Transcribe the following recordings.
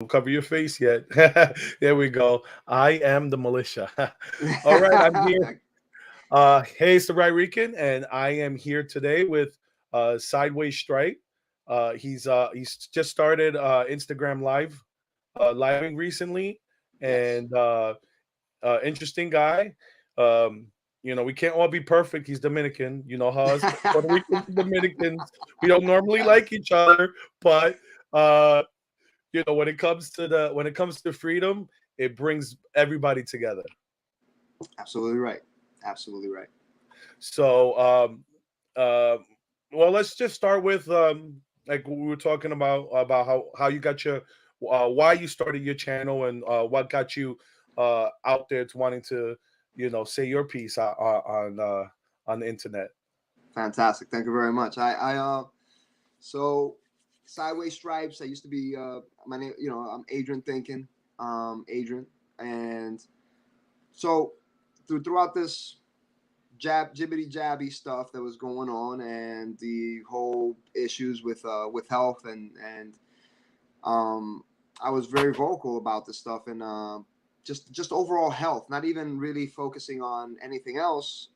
Don't cover your face yet. There we go. I am the militia. All right, I'm here. Hey, it's the Right Rican, and I am here today with Sideway Stripe. He's just started Instagram living recently, Yes. and interesting guy. Um, we can't all be perfect. He's Dominican. You know how us Puerto Ricans and Dominicans, we don't normally like each other, but uh, when it comes to freedom, it brings everybody together. Absolutely right. Absolutely right. So, uh, well, let's just start with like we were talking about how you got your why you started your channel and what got you out there to wanting to say your piece on the internet. Fantastic. Thank you very much. So Sideway Stripes. I used to be my name. I'm Adrian Thinking. Adrian, and so throughout this jibbity jabby stuff that was going on, and the whole issues with health and um, I was very vocal about this stuff and just overall health. Not even really focusing on anything else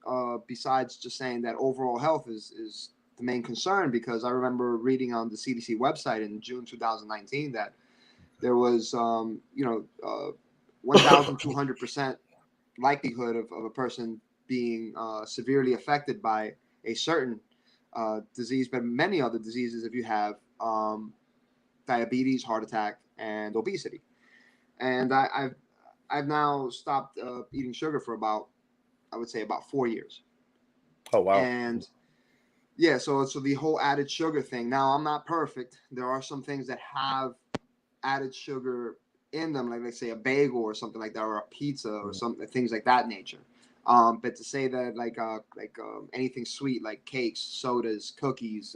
besides just saying that overall health is the main concern. Because I remember reading on the CDC website in June 2019 that there was 1,200% likelihood of a person being severely affected by a certain disease, but many other diseases if you have diabetes, heart attack, and obesity. And I've now stopped eating sugar for about, I would say, about 4 years. Oh wow. And yeah, so the whole added sugar thing. Now I'm not perfect. There are some things that have added sugar in them, like let's say a bagel or something like that, or a pizza or something, things like that nature. But to say that anything sweet like cakes, sodas, cookies,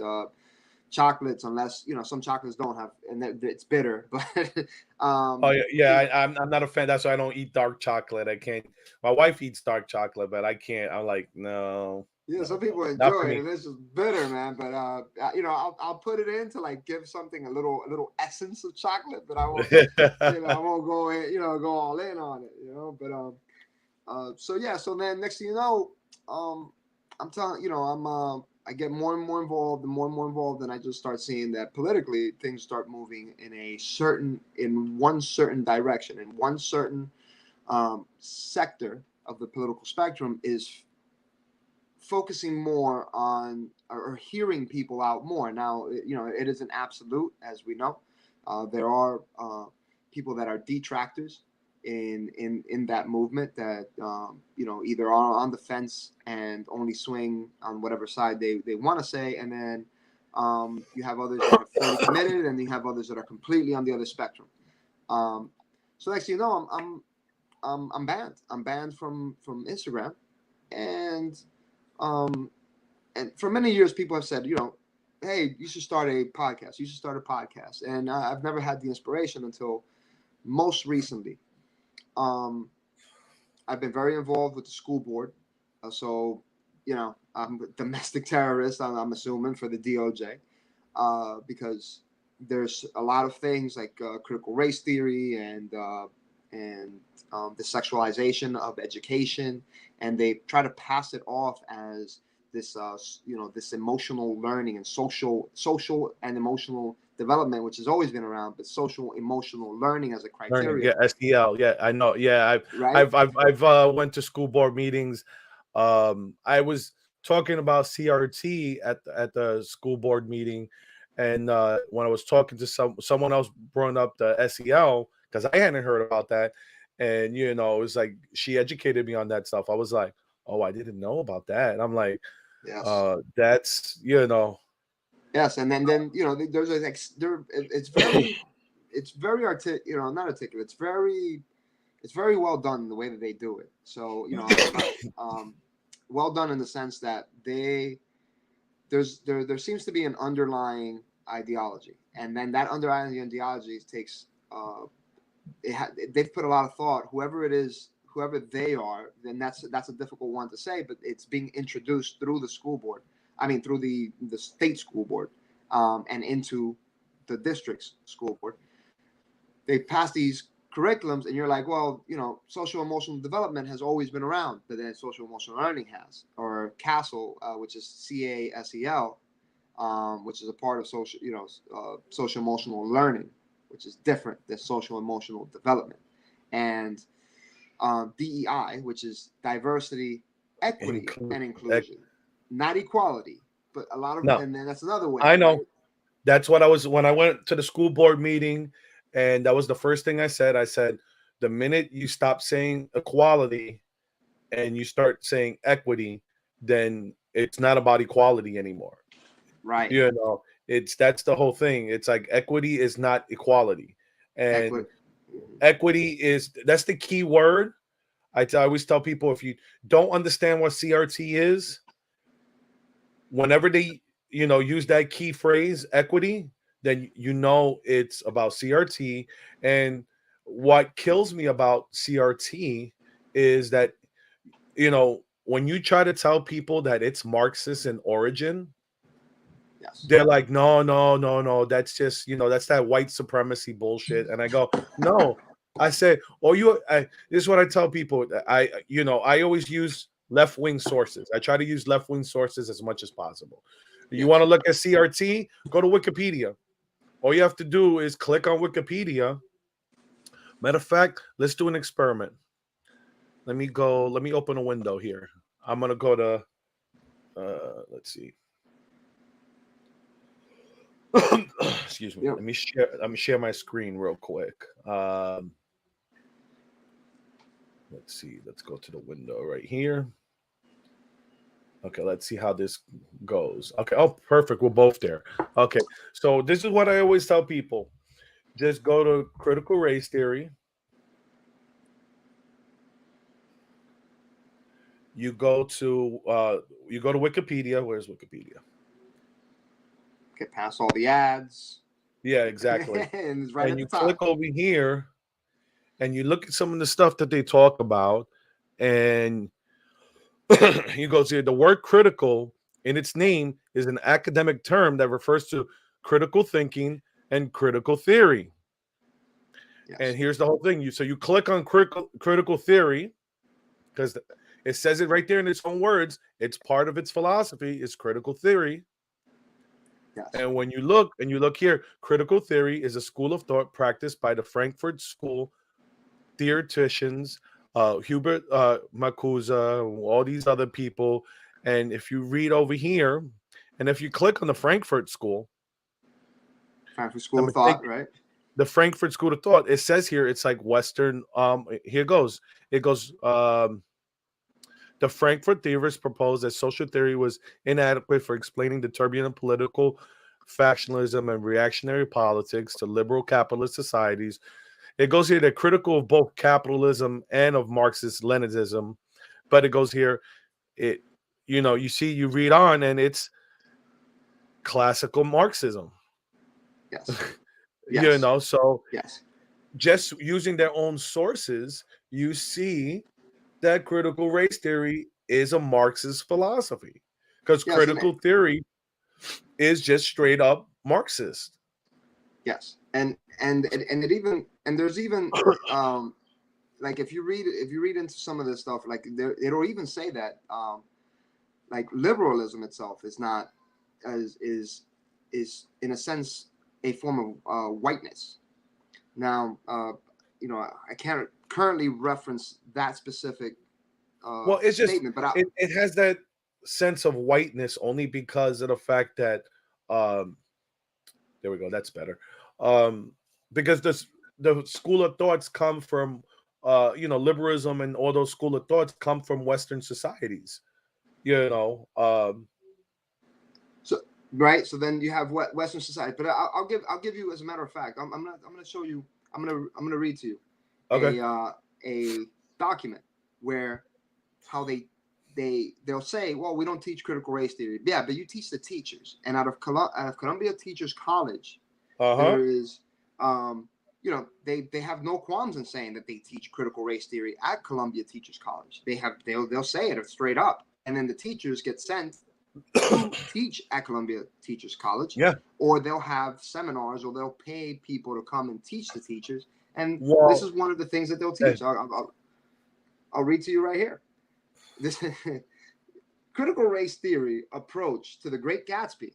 chocolates, unless some chocolates don't have, and it's bitter. But Oh yeah, yeah. you know, I'm not a fan. That's why I don't eat dark chocolate. I can't. My wife eats dark chocolate, but I can't. I'm like, no, yeah, no, some no, people not for enjoy it, me. and it's just bitter, man. But I'll put it in to like give something a little essence of chocolate, but I won't, I won't go in, go all in on it, But so yeah, so then next thing you know, I'm telling, I get more and more involved, and more and more involved, and I just start seeing that politically things start moving in one certain direction, in one certain sector of the political spectrum is focusing more on or hearing people out more. Now, it isn't absolute, as we know. There are people that are detractors in that movement that either are on the fence and only swing on whatever side they want to say, and then you have others that are fully committed, and you have others that are completely on the other spectrum. Um, so next thing you know, I'm banned. I'm banned from Instagram, and um, and for many years, people have said, hey, you should start a podcast. You should start a podcast. And I've never had the inspiration until most recently. Um, I've been very involved with the school board. So, I'm a domestic terrorist, I'm assuming, for the DOJ, because there's a lot of things like critical race theory and the sexualization of education, and they try to pass it off as this emotional learning and social and emotional development, which has always been around, but social emotional learning as a Learning, yeah, criteria, SEL, yeah, I know, yeah, right? I've went to school board meetings. I was talking about CRT at the school board meeting, and when I was talking to someone else, brought up the SEL because I hadn't heard about that, and it was like she educated me on that stuff. I was like, oh, I didn't know about that. And I'm like, Yes. that's Yes, and then there's a it's very not articulate. It's very well done the way that they do it. So well done in the sense that there seems to be an underlying ideology, and then that underlying ideology takes they've put a lot of thought. Whoever it is, whoever they are, then that's a difficult one to say, but it's being introduced through the school board. I mean, through the state school board, and into the district's school board. they pass these curriculums, and you're like, well, you know, social emotional development has always been around, but then social emotional learning has, or CASEL, which is CASEL, which is a part of social, you know, social emotional learning, which is different than social emotional development, and DEI, which is diversity, equity, and inclusion, not equality, but a lot of, No, and then that's another way. I know. Right? That's what I was when I went to the school board meeting, and that was the first thing I said. I said, the minute you stop saying equality and you start saying equity, then it's not about equality anymore. Right. You know, that's the whole thing. It's like equity is not equality, and equity is that's the key word. I always tell people, if you don't understand what CRT is, whenever they use that key phrase equity, then you know it's about CRT. And what kills me about CRT is that when you try to tell people that it's Marxist in origin, Yes. they're like, no, no, no, no, that's just that's that white supremacy bullshit. And I go, no. I say, this is what I tell people. I always use left-wing sources. I try to use left-wing sources as much as possible. You want to look at CRT, go to Wikipedia. All you have to do is click on Wikipedia. Matter of fact, let's do an experiment. Let me open a window here. I'm gonna go to let's see. Excuse me. Yep. Let me share my screen real quick. Let's see. Let's go to the window right here. Okay, let's see how this goes. Okay. Oh, perfect. We're both there. Okay. So this is what I always tell people. Just go to critical race theory. You go to Wikipedia. Where's Wikipedia? Get past all the ads. Yeah, exactly. And it's right and at you the top. click over here and you look at some of the stuff that they talk about, and you go to the word critical in its name is an academic term that refers to critical thinking and critical theory. Yes. And here's the whole thing. You click on critical theory because it says it right there in its own words. It's part of its philosophy is critical theory. Yes. And when you look here, critical theory is a school of thought practiced by the Frankfurt School theoreticians, Hubert Marcuse, all these other people. And if you read over here, and if you click on the Frankfurt School of Thought, right? The Frankfurt School of Thought, it says here it's like Western. Here goes. It goes. The Frankfurt theorists proposed that social theory was inadequate for explaining the turbulent political factionalism and reactionary politics to liberal capitalist societies. It goes here, they're critical of both capitalism and of Marxist Leninism, but it goes here, you read on, and it's classical Marxism. Yes. So yes. Just using their own sources, you see that critical race theory is a Marxist philosophy, because critical theory is just straight up Marxist. Yes, and there's even like if you read into some of this stuff, like it'll even say that like liberalism itself is not is in a sense a form of whiteness. Now, I can't currently reference that specific well, it's statement, but it has that sense of whiteness only because of the fact that there we go, that's better. Because the school of thoughts come from liberalism, and all those school of thoughts come from Western societies. So right, so then you have Western society, but I'll give you, as a matter of fact, I'm gonna show you. I'm gonna read to you a document where how they'll say, well, we don't teach critical race theory. Yeah, but you teach the teachers, and out of Columbia Teachers College, there is they have no qualms in saying that they teach critical race theory at Columbia Teachers College. They'll say it straight up, and then the teachers get sent to teach at Columbia Teachers College, or they'll have seminars, or they'll pay people to come and teach the teachers, And Well, this is one of the things that they'll teach. I'll read to you right here. This critical race theory approach to the Great Gatsby.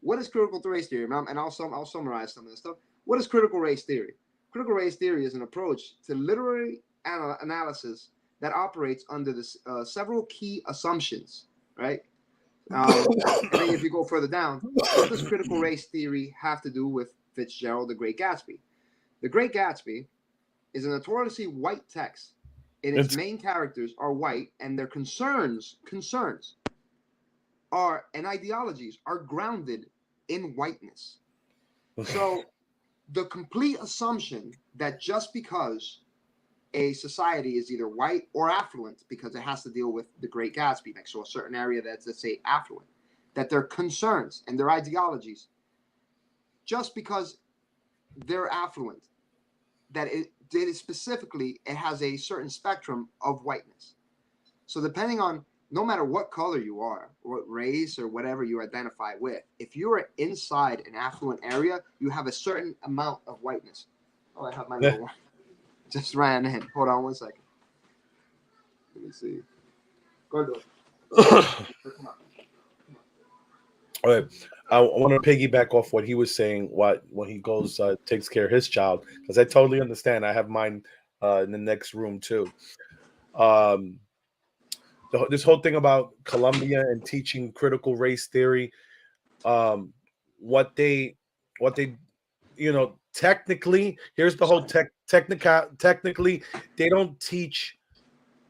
What is critical race theory? And I'll summarize some of this stuff. What is critical race theory? Critical race theory is an approach to literary analysis that operates under the several key assumptions, right? And then if you go further down, what does critical race theory have to do with Fitzgerald, The Great Gatsby? The Great Gatsby is a notoriously white text, and its main characters are white, and their concerns are and ideologies are grounded in whiteness. So the complete assumption that just because a society is either white or affluent, because it has to deal with the Great Gatsby, like so a certain area that's, let's say, affluent, that their concerns and their ideologies, just because they're affluent, that it specifically, it has a certain spectrum of whiteness. So depending on, no matter what color you are, or what race or whatever you identify with, if you are inside an affluent area, you have a certain amount of whiteness. Oh, I have my little one. Just ran in. Hold on 1 second. Let me see. Go ahead. All right. I want to piggyback off what he was saying. When he goes takes care of his child, because I totally understand. I have mine in the next room too. This whole thing about Columbia and teaching critical race theory, what they, technically, here's the whole technically, they don't teach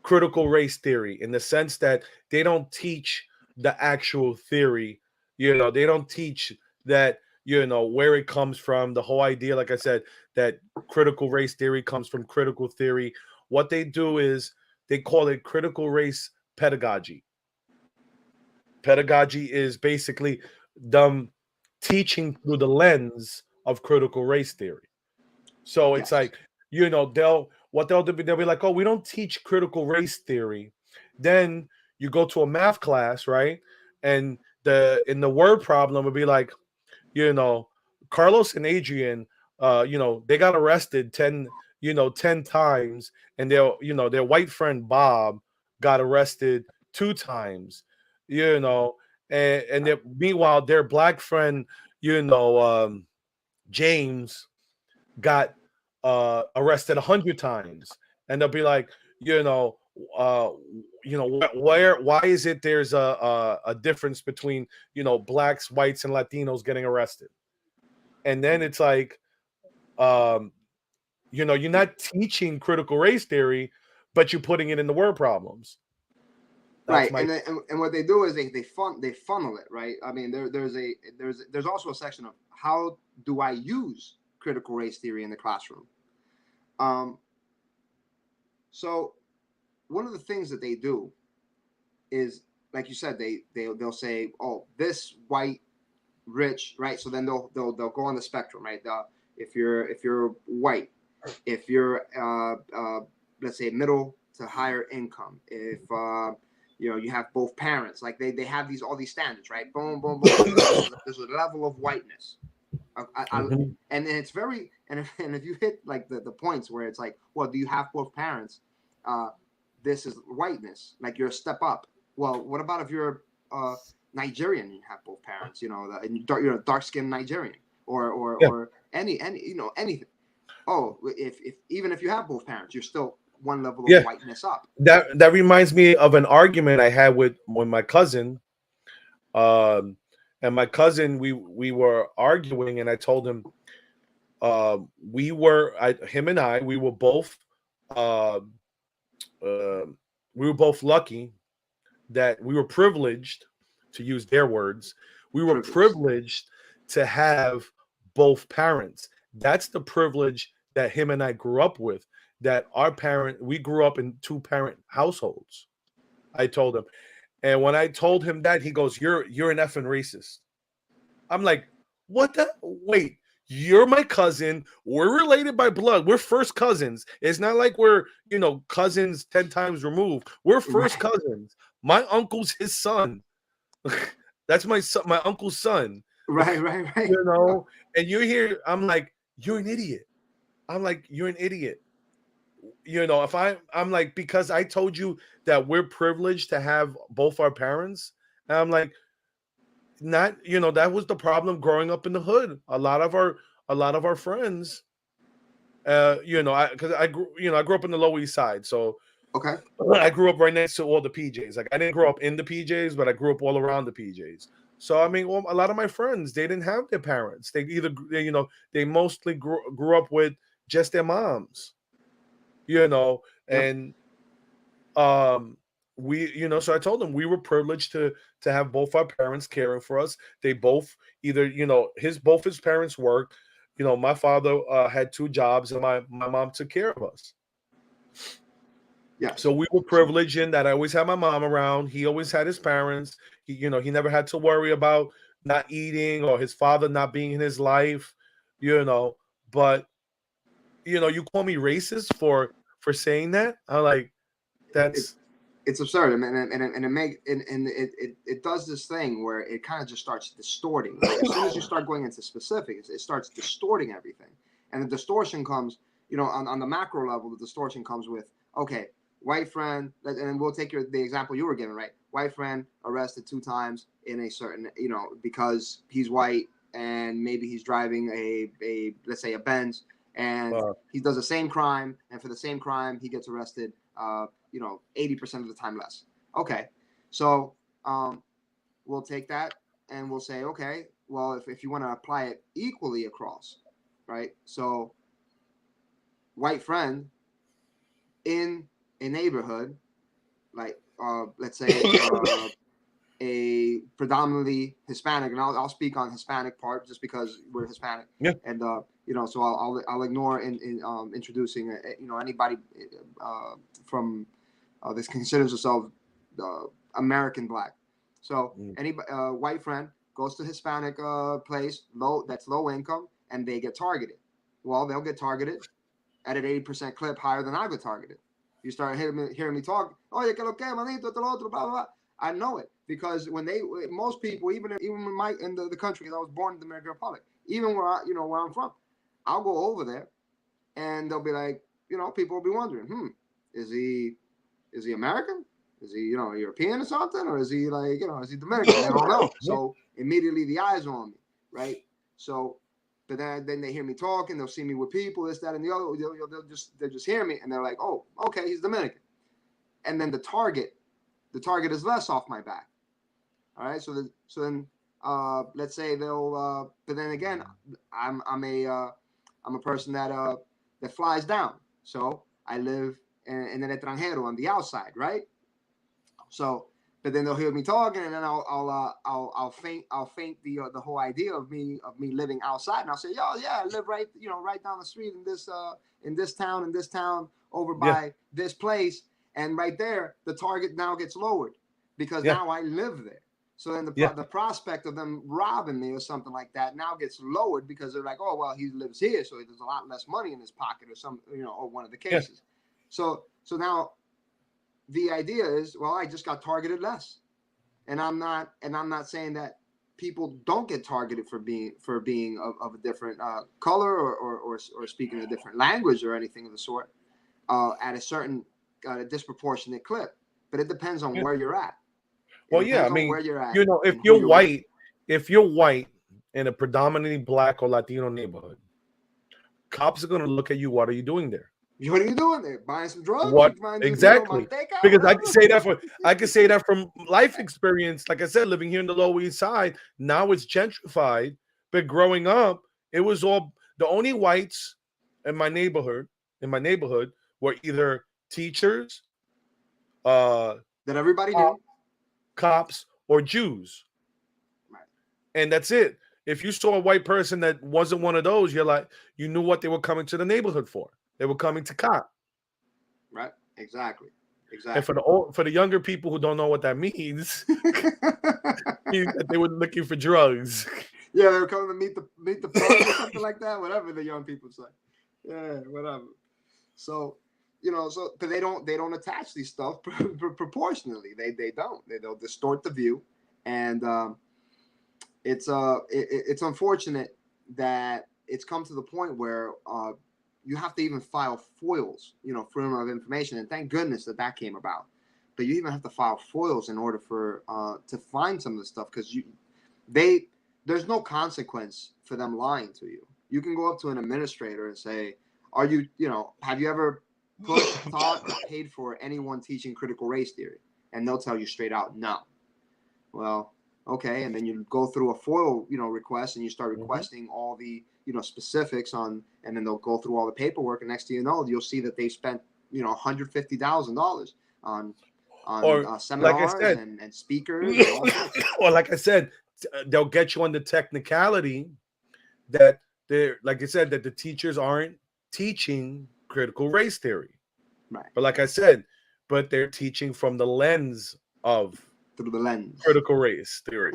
critical race theory in the sense that they don't teach the actual theory. They don't teach that, where it comes from, the whole idea, like I said, that critical race theory comes from critical theory. What they do is they call it critical race pedagogy. Pedagogy is basically them teaching through the lens of critical race theory. So it's like, they'll be like, oh, we don't teach critical race theory. Then you go to a math class, right? And in the word problem would be like, Carlos and Adrian, they got arrested 10 times, and their white friend Bob got arrested 2 times, and meanwhile their black friend, James, got arrested 100 times, and they'll be like, why is it there's a difference between blacks, whites, and Latinos getting arrested? And then it's like, you're not teaching critical race theory, but you're putting it in the word problems. Right, and what they do is they funnel it, right? I mean, there's also a section of how do I use critical race theory in the classroom. So one of the things that they do is, like you said, they'll say, oh, this white rich, right? So then they'll go on the spectrum, right? If you're white, if you're let's say middle to higher income, if you have both parents, like they have all these standards, right? Boom, boom, boom. There's a level of whiteness. And it's very, and if you hit like the points where it's like, well, do you have both parents? This is whiteness, like you're a step up. Well, what about if you're Nigerian and you have both parents? You're a dark-skinned Nigerian, or any anything. Oh, if even if you have both parents, you're still one level of whiteness up. That reminds me of an argument I had with my cousin. And my cousin, we were arguing, and I told him, we were both lucky that we were privileged, to use their words. We were privileged to have both parents. That's the privilege that him and I grew up with. That we grew up in 2-parent households. I told him. And when I told him that, he goes, you're an effing racist. I'm like, what the? Wait, you're my cousin. We're related by blood. We're first cousins. It's not like we're, cousins 10 times removed. We're first cousins. My uncle's his son. That's my son, my uncle's son. Right. And you're here. I'm like, you're an idiot. I'm like, you're an idiot. If I'm like, because I told you that we're privileged to have both our parents, and I'm like, not, that was the problem growing up in the hood. A lot of our friends, because I grew up in the Lower East Side, so Okay. I grew up right next to all the PJs. Like, I didn't grow up in the PJs, but I grew up all around the PJs. So I mean, well, a lot of my friends, they didn't have their parents. They either, they mostly grew up with just their moms, Yep. and we, so I told them we were privileged to have both our parents caring for us. They both either, both his parents worked. My father had two jobs, and my mom took care of us. Yes. So we were privileged in that I always had my mom around. He always had his parents. He never had to worry about not eating or his father not being in his life. But you call me racist for saying that. I'm like, that's It's absurd, and it does this thing where it kind of just starts distorting. Right? As soon as you start going into specifics, it starts distorting everything, and the distortion comes, on the macro level. The distortion comes with, okay, white friend, and we'll take the example you were given, right? White friend arrested 2 times in a certain, because he's white and maybe he's driving a let's say a Benz, and he does the same crime, and for the same crime he gets arrested 80% of the time less. Okay, so we'll take that and we'll say, okay, well, if you want to apply it equally across, right? So white friend in a neighborhood, like let's say a predominantly Hispanic, and I'll speak on Hispanic part just because we're Hispanic, yeah, and so I'll ignore in introducing anybody from this considers herself American black. So any white friend goes to Hispanic place, that's low income, and they get targeted. Well, they'll get targeted at an 80% clip higher than I get targeted. You start hearing me talk, oh, que lo que, manito, te lo otro, blah, blah, blah. I know it because most people, even in the country, because I was born in the Dominican Republic, even where I'm from, I'll go over there, and they'll be like, people will be wondering, is he American? Is he, European or something? Or is he like, is he Dominican? They don't know. So immediately the eyes are on me, right? So, but then they hear me talk and they'll see me with people, this, that, and the other. They'll just hear me and they're like, oh, okay, he's Dominican. And then the target is less off my back. All right. So then let's say they'll, but then again, I'm a person that flies down. So I live in el extranjero on the outside, right? So, but then they'll hear me talking, and then I'll faint the whole idea of me living outside, and I'll say, yo, yeah, I live right down the street in this town over by this place, and right there the target now gets lowered because now I live there. So then the prospect of them robbing me or something like that now gets lowered because they're like, oh, well, he lives here, so there's a lot less money in his pocket or some, or one of the cases. So now the idea is, well, I just got targeted less, and I'm not saying that people don't get targeted for being of a different color or speaking a different language or anything of the sort at a certain disproportionate clip, but it depends on where you're at. Well, yeah, I mean, where you're at, if you're white in a predominantly black or Latino neighborhood, cops are going to look at you. What are you doing there? What are you doing there? Buying some drugs? What exactly? Because whatever? I can say that from life experience. Like I said, living here in the Lower East Side, now it's gentrified. But growing up, it was all the only whites in my neighborhood. Were either teachers, that everybody knew, cops, or Jews, right? And that's it. If you saw a white person that wasn't one of those, you knew what they were coming to the neighborhood for. They were coming to cop. Right. Exactly. And for the younger people who don't know what that means, means that they were looking for drugs. Yeah, they were coming to meet the plug or something like that. Whatever the young people say. Yeah, whatever. So but they don't attach these stuff proportionally. They'll distort the view, and it's unfortunate that it's come to the point where you have to even file FOILs, Freedom of Information, and thank goodness that came about. But you even have to file FOILs in order for to find some of the stuff, because there's no consequence for them lying to you. You can go up to an administrator and say, have you ever taught or paid for anyone teaching critical race theory? And they'll tell you straight out, no. Well, okay, and then you go through a FOIL, request, and you start requesting all the, specifics on, and then they'll go through all the paperwork, and next thing you know, you'll see that they spent, $150,000 on seminars, like said, and speakers. And all sorts. Or like I said, they'll get you on the technicality that they're, like I said, that the teachers aren't teaching critical race theory. Right. But like I said, but they're teaching from the lens of critical race theory.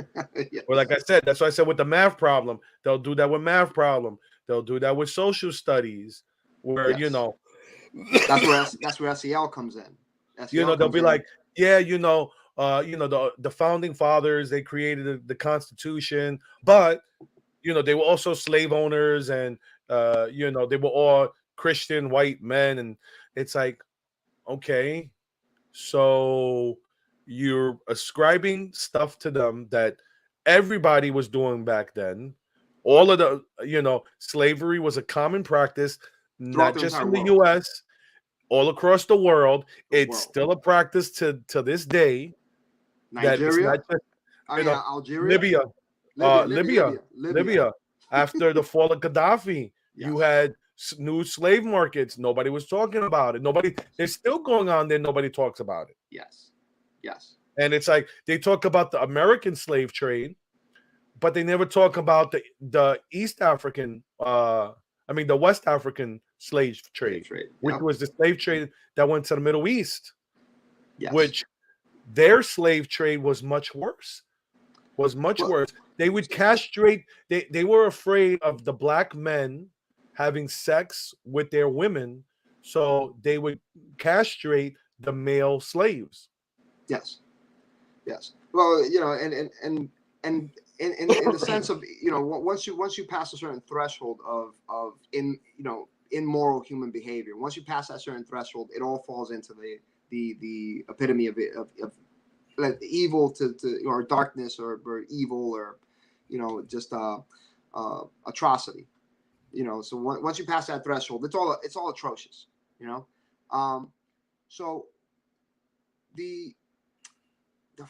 Yes. Or like I said, that's why I said with the math problem, they'll do that with math problem. They'll do that with social studies, where yes. That's where SEL comes in. SEL they'll be like, yeah, the founding fathers, they created the Constitution, but they were also slave owners, and they were all Christian white men, and it's like, okay, so you're ascribing stuff to them that everybody was doing back then. All of the, slavery was a common practice, not just in the U.S., all across the world. It's still a practice to this day. Nigeria, Algeria, Libya. After the fall of Gaddafi, yes. You had new slave markets. Nobody was talking about it. They're still going on there. Nobody talks about it. Yes. And it's like they talk about the American slave trade, but they never talk about the East African, the West African slave trade. Which was the slave trade that went to the Middle East, yes. Which their slave trade was much worse. Worse. They would castrate. They were afraid of the black men having sex with their women, so they would castrate the male slaves. Yes. Well, and in the sense of, once you pass a certain threshold of immoral human behavior, once you pass that certain threshold, it all falls into the epitome of like evil or darkness or evil, or just atrocity. So once you pass that threshold, it's all atrocious. So the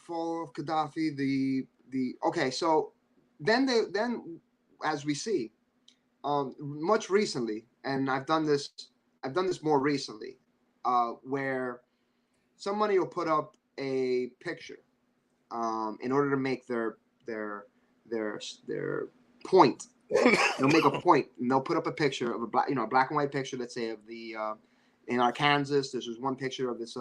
fall of Gaddafi, okay, so then as we see, much recently, and I've done this more recently, where somebody will put up a picture in order to make their point. They'll make a point, and they'll put up a picture of a black and white picture, let's say, of the in Arkansas. There's one picture of this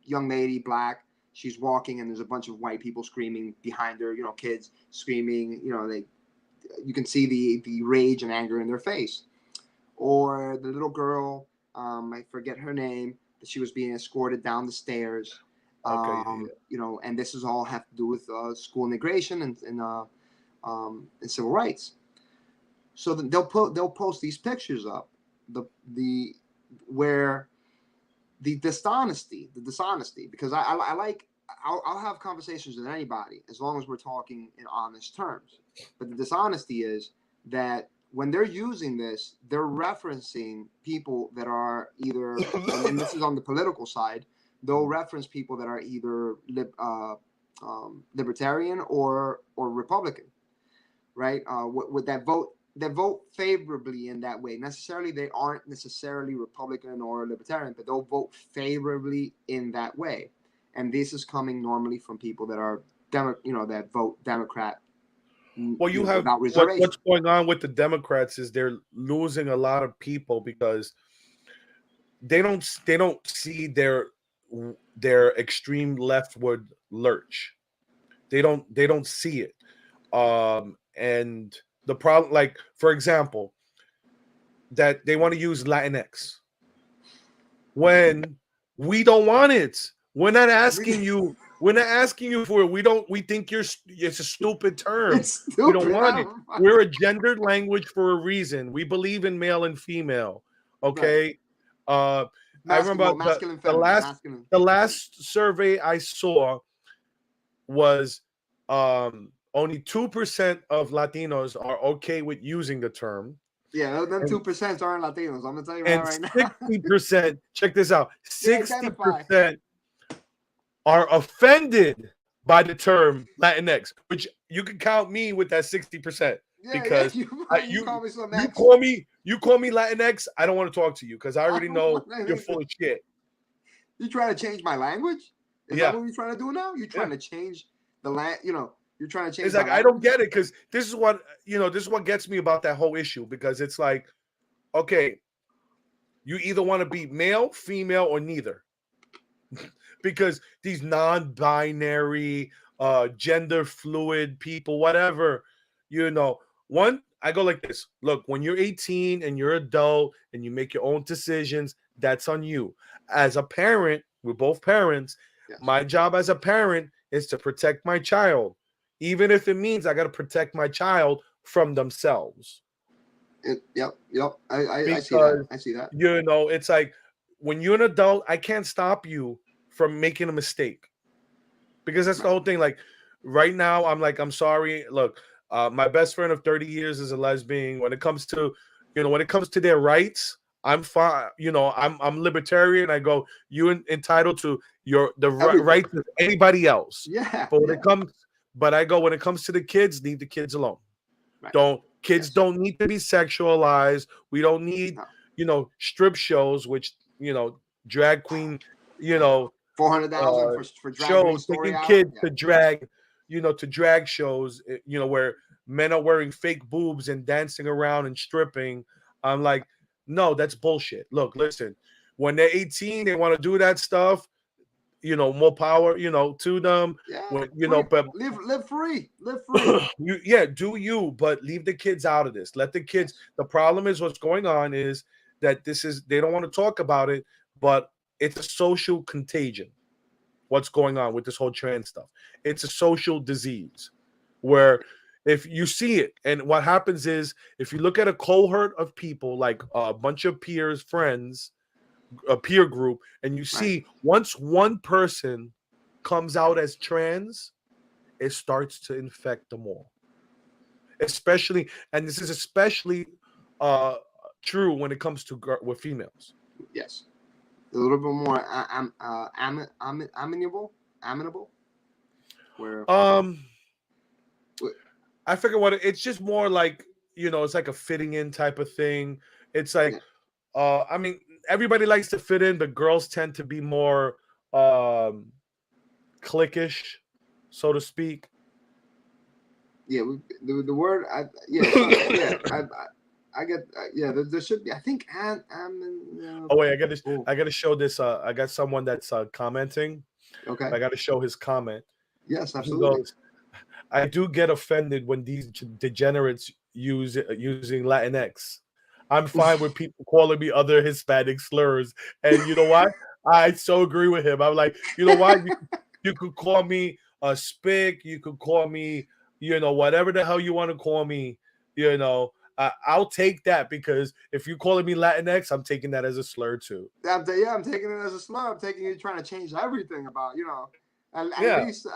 young lady, black. She's walking, and there's a bunch of white people screaming behind her. Kids screaming. You can see the rage and anger in their face. Or the little girl, I forget her name, that she was being escorted down the stairs. Okay. And this is all have to do with school integration and civil rights. So they'll post these pictures up, where the dishonesty, because I'll have conversations with anybody as long as we're talking in honest terms. But the dishonesty is that when they're using this, they're referencing people that are either, and this is on the political side, they'll reference people that are either libertarian or Republican, right? With that vote favorably in that way. They aren't necessarily Republican or libertarian, but they'll vote favorably in that way. And this is coming normally from people that are that vote Democrat. Well, you have what's going on with the Democrats is they're losing a lot of people because they don't see their extreme leftward lurch. They don't see it. And the problem, like, for example, that they want to use Latinx when we don't want it. We're not asking you We're not asking you for it. We think it's a stupid term. It's stupid. We don't want it. We're a gendered language for a reason. We believe in male and female. Okay. Right. I remember the last survey I saw was only 2% of Latinos are okay with using the term. Yeah, them 2% aren't Latinos. I'm gonna tell you right now. 60%. Check this out. 60% are offended by the term Latinx, which you can count me with that 60%. Because you call me Latinx, I don't want to talk to you because I already know you're full of shit. You trying to change my language? Is that what you're trying to do now? You're trying to change the you're trying to change. It's like I don't get it because this is what gets me about that whole issue, because it's like, okay, you either want to be male, female, or neither. Because these non-binary, gender fluid people, whatever, I go like this. Look, when you're 18 and you're adult and you make your own decisions, that's on you. As a parent, we're both parents. Yes. My job as a parent is to protect my child, even if it means I got to protect my child from themselves. Yep. I see that. It's like when you're an adult, I can't stop you from making a mistake, because that's the whole thing. Like right now, I'm sorry. Look, my best friend of 30 years is a lesbian. When it comes to their rights, I'm fine. I'm libertarian. I go, you're entitled to the rights of anybody else. Yeah. But when it comes to the kids, leave the kids alone. Right. Kids don't need to be sexualized. We don't need, strip shows, which, drag queen, $400,000 for drag shows, taking kids to drag shows, where men are wearing fake boobs and dancing around and stripping. I'm like, no, that's bullshit. Look, listen, when they're 18, they want to do that stuff, more power, to them. Yeah, but live free. Do you, but leave the kids out of this. Let the kids. The problem is what's going on is that they don't want to talk about it, but it's a social contagion. What's going on with this whole trans stuff? It's a social disease where if you see it, and what happens is if you look at a cohort of people, like a bunch of peers, friends, a peer group, and you see once one person comes out as trans, it starts to infect them all. Especially, and this is especially true when it comes to with females. Yes. A little bit more amenable. Where I figure it's just more like, it's like a fitting in type of thing. It's like I mean, everybody likes to fit in, but girls tend to be more cliquish, so to speak. Yeah, the word I get there should be, I think oh wait, I gotta show this. I got someone that's commenting. Okay, I gotta show his comment. Yes, absolutely. Goes, I do get offended when these degenerates using Latinx. I'm fine with people calling me other Hispanic slurs, and you know what? I so agree with him. I'm like, you know what? You could call me a spick. You could call me, whatever the hell you want to call me. I'll take that, because if you're calling me Latinx, I'm taking that as a slur too. I'm taking it as a slur. I'm taking it trying to change everything about, at least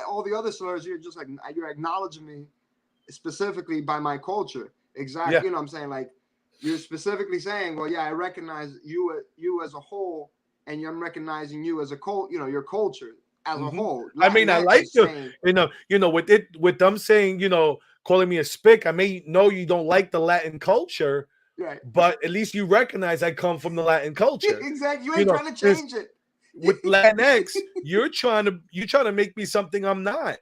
all the other slurs, you're just like, you're acknowledging me specifically by my culture. Exactly. Yeah. You know what I'm saying? Like, you're specifically saying, well, yeah, I recognize you as a whole, and I'm recognizing you as a your culture as a whole. I mean, I like you, with them saying, calling me a spick. I may know you don't like the Latin culture, right? But at least you recognize I come from the Latin culture. Exactly. You ain't trying to change it. With Latinx, you're trying to make me something I'm not.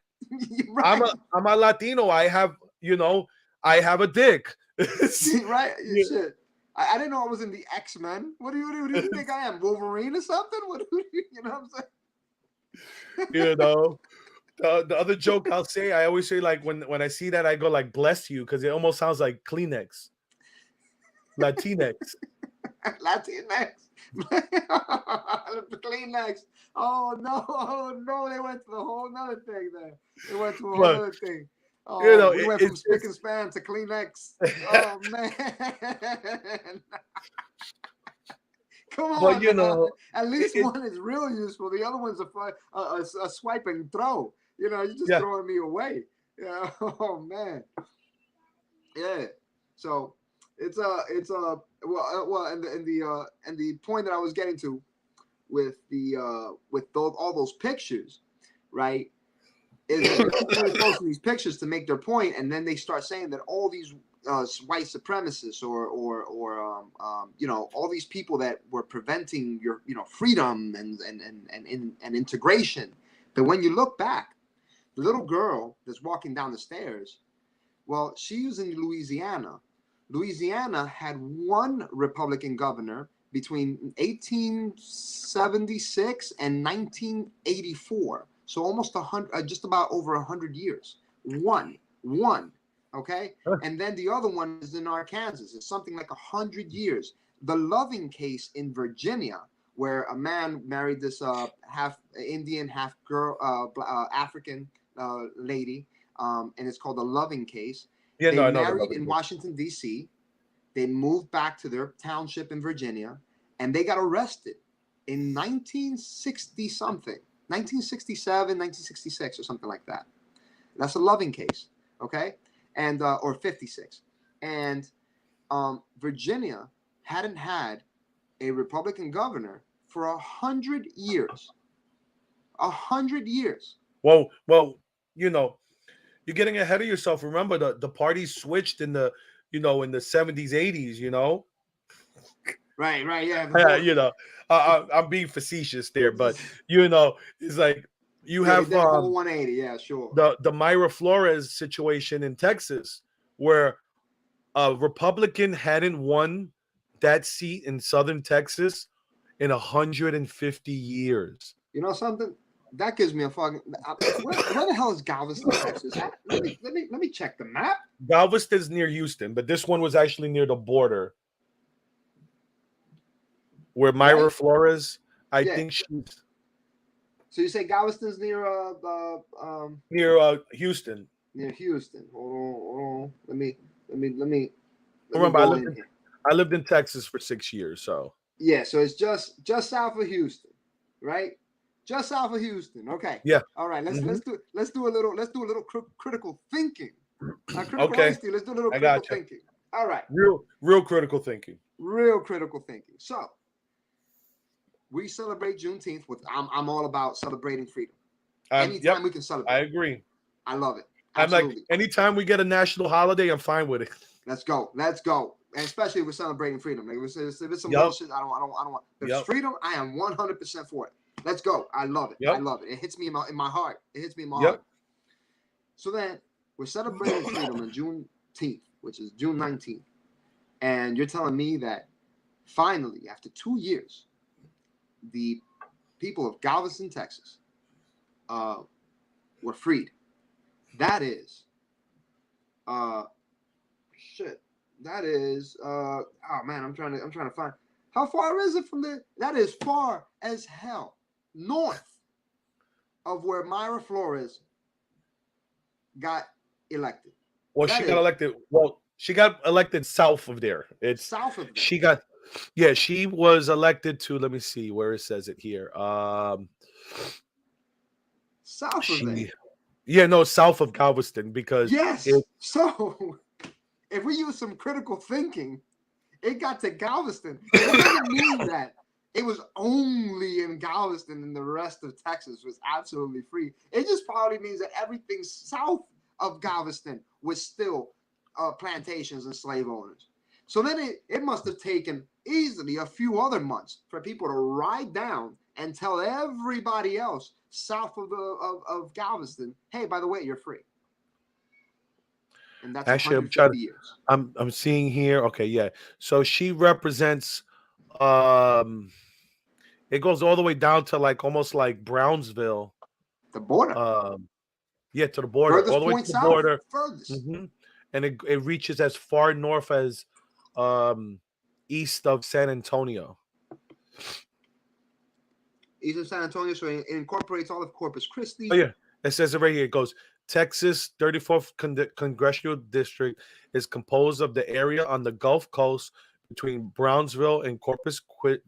Right. I'm a Latino. I have a dick. Right? Yeah. Shit. I didn't know I was in the X-Men. What do you think I am? Wolverine or something? What I'm saying? The other joke I'll say, I always say, like, when I see that, I go like, bless you, because it almost sounds like Kleenex. Latinx. Latinx. Kleenex. Oh no, they went to the whole nother thing there. They went to a whole But other thing. you Oh, know, we went from spick and span to Kleenex. Oh man. Come on, but you now. know, At least one is real useful. The other one's a swipe and throw. You know, you're just yeah. throwing me away. Yeah. Oh man. Yeah. So it's and the point that I was getting to with all those pictures, right? Is that they're posting these pictures to make their point, and then they start saying that all these white supremacists or you know, all these people that were preventing your, you know, freedom and integration. But when you look back, the little girl that's walking down the stairs, well, she was in Louisiana. Louisiana had one Republican governor between 1876 and 1984. So almost 100, just about over 100 years. One, okay? And then the other one is in Arkansas. It's something like 100 years. The Loving case in Virginia, where a man married this half Indian, half girl, African lady, and it's called the Loving case. Yeah, They no, I know the married Loving in case. Washington, D.C. They moved back to their township in Virginia, and they got arrested in 1960 something, 1967, 1966, or something like that. That's a Loving case, okay, and or 56. And Virginia hadn't had a Republican governor for 100 years. 100 years. Well, you know, you're getting ahead of yourself. Remember, the party switched in the, you know, in the 70s, 80s. You know, Right, yeah. you know, I'm being facetious there, but you know, it's like you Yeah, have they did a whole 180. Yeah, sure. the Myra Flores situation in Texas, where a Republican hadn't won that seat in Southern Texas in 150 years. You know something? That gives me a fucking. Where the hell is Galveston, Texas? Let me check the map. Galveston's near Houston, but this one was actually near the border, where Myra Flores, I think she's. So you say Galveston's near near Houston. Near Houston. Hold on. Let me Remember, go in here. I lived in Texas for 6 years, so yeah. So it's just south of Houston, right? Just south of Houston. Okay. Yeah. All right. Let's do a little critical thinking. Okay. Let's do a little critical thinking. All right. Real critical thinking. Real critical thinking. So we celebrate Juneteenth with I'm all about celebrating freedom. Anytime we can celebrate. I agree. I love it. Absolutely. I'm like, anytime we get a national holiday, I'm fine with it. Let's go. And especially if we're celebrating freedom. Like if it's some bullshit, I don't want. If it's freedom, I am 100% for it. Let's go. I love it. I love it. It hits me in my heart. It hits me in my heart. So then we're celebrating freedom on Juneteenth, which is June 19th. And you're telling me that finally, after 2 years, the people of Galveston, Texas, were freed. That is, That is, oh man, I'm trying to find. How far is it from there? That is far as hell north of where Myra Flores got elected. Well, she got elected. Well, she got elected south of there. It's south of there. She was elected to. Let me see where it says it here. South of there. Yeah, no, south of Galveston because So if we use some critical thinking, it got to Galveston. It doesn't mean that it was only in Galveston and the rest of Texas was absolutely free. It just probably means that everything south of Galveston was still plantations and slave owners. So then it must have taken easily a few other months for people to ride down and tell everybody else south of Galveston, hey, by the way, you're free. And that's actually years. I'm seeing here. Okay, yeah. So she represents it goes all the way down to like almost like Brownsville. The border. To the border. Furthest all the way point to the south, border. Furthest. Mm-hmm. And it reaches as far north as east of San Antonio. East of San Antonio, so it incorporates all of Corpus Christi. Oh yeah, it says it right here. It goes, Texas 34th congressional district is composed of the area on the Gulf Coast between Brownsville and Corpus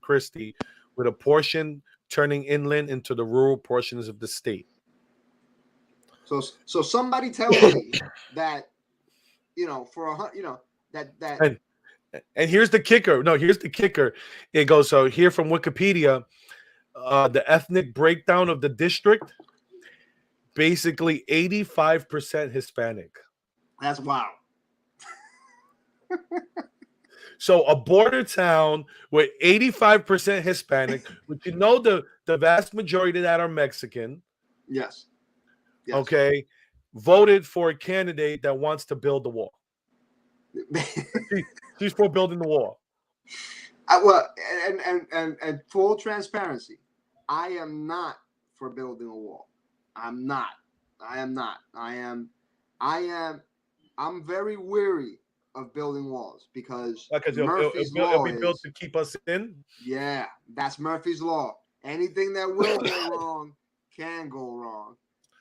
Christi, with a portion turning inland into the rural portions of the state. So somebody tell me that, and here's the kicker. No, here's the kicker. It goes, so here from Wikipedia, the ethnic breakdown of the district, basically 85% Hispanic. That's wild. So a border town with 85% Hispanic, which the vast majority of that are Mexican. Yes. Okay. Voted for a candidate that wants to build the wall. She's for building the wall. And full transparency, I am not for building a wall. I'm not. I'm very weary of building walls because Murphy's Law it'll be built to keep us in. Yeah, that's Murphy's Law. Anything that will go wrong can go wrong.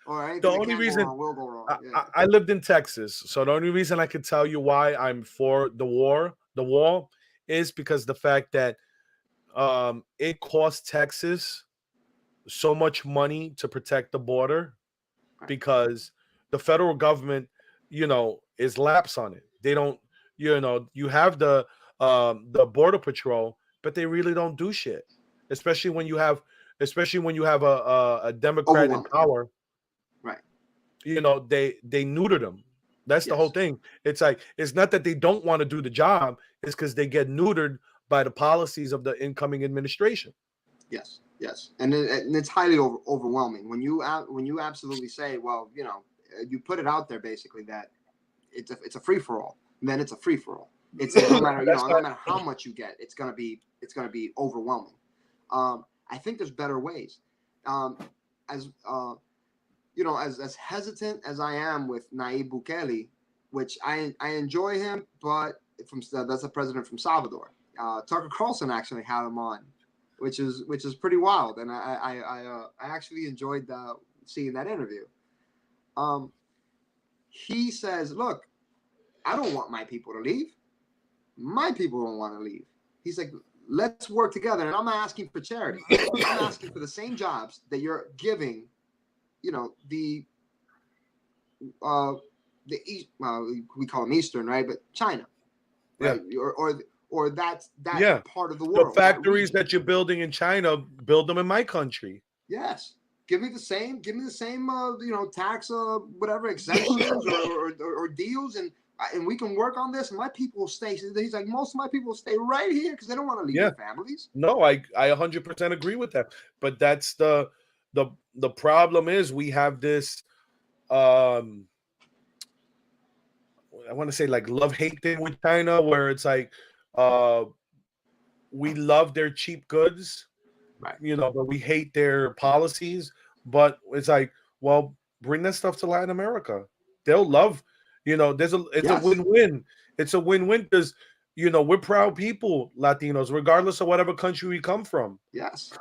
Or anything The only reason will go wrong. Yeah. I lived in Texas, so the only reason I can tell you why I'm for the wall, is because the fact that it costs Texas so much money to protect the border, because the federal government, is lapse on it. They don't, you have the border patrol, but they really don't do shit. Especially when you have a Democrat in power. Right. They neuter them. That's the whole thing. It's like, it's not that they don't want to do the job, it's because they get neutered by the policies of the incoming administration. Yes. And it's highly overwhelming when you absolutely say, well, you put it out there basically that it's a free for all. Then it's a free for all. It's no matter no matter how much you get, it's gonna be overwhelming. I think there's better ways. As hesitant as I am with Nayib Bukele, which I enjoy him, but that's a president from Salvador. Tucker Carlson actually had him on, which is pretty wild, and I actually enjoyed seeing that interview. He says, "Look, I don't want my people to leave. My people don't want to leave." He's like, "Let's work together." And I'm not asking for charity. I'm asking for the same jobs that you're giving, the East. We call them Eastern, right? But China, right? Or that part of the world. The factories that you're building in China, build them in my country. Yes. Give me the same, tax, whatever exemptions or deals, and we can work on this. And my people will stay. He's like, most of my people will stay right here because they don't want to leave their families. No, I 100% agree with that. But that's the problem is we have this, I want to say like love-hate thing with China, where it's like, we love their cheap goods, right? But we hate their policies. But it's like, well, bring that stuff to Latin America. They'll love, it's a win-win. It's a win-win because, we're proud people, Latinos, regardless of whatever country we come from. Yes.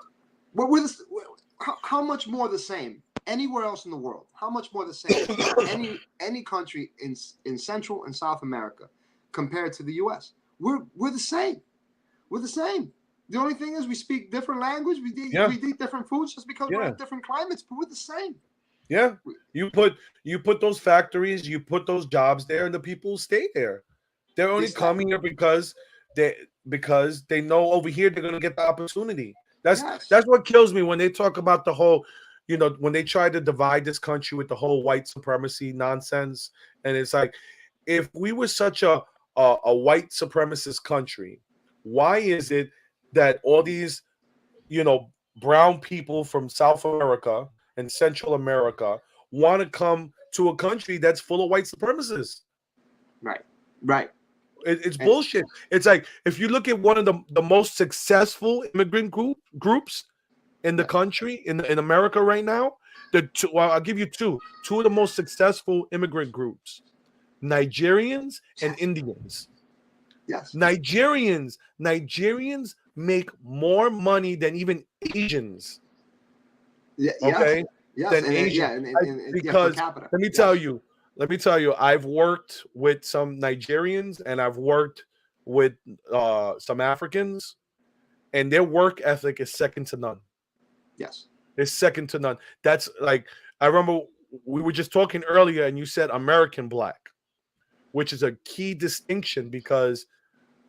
How much more the same anywhere else in the world? How much more the same any country in Central and South America compared to the U.S.? We're the same. We're the same. The only thing is we speak different language. We eat different foods just because we're in different climates, but we're the same. Yeah. You put those factories, you put those jobs there, and the people stay there. They're only coming here because they know over here they're gonna get the opportunity. That's what kills me when they talk about the whole, when they try to divide this country with the whole white supremacy nonsense. And it's like, if we were such a white supremacist country, why is it that all these, brown people from South America and Central America want to come to a country that's full of white supremacists? Right. It's bullshit. It's like, if you look at one of the most successful immigrant groups in the country, in America right now, I'll give you two of the most successful immigrant groups: Nigerians and Indians. Yes. Nigerians make more money than even Asians. Yeah. Okay, Yes. than And Asians. yeah, per Because capita. let me tell you, I've worked with some Nigerians and I've worked with some Africans, and their work ethic is second to none. Yes. It's second to none. That's like, I remember we were just talking earlier, and you said American black, which is a key distinction because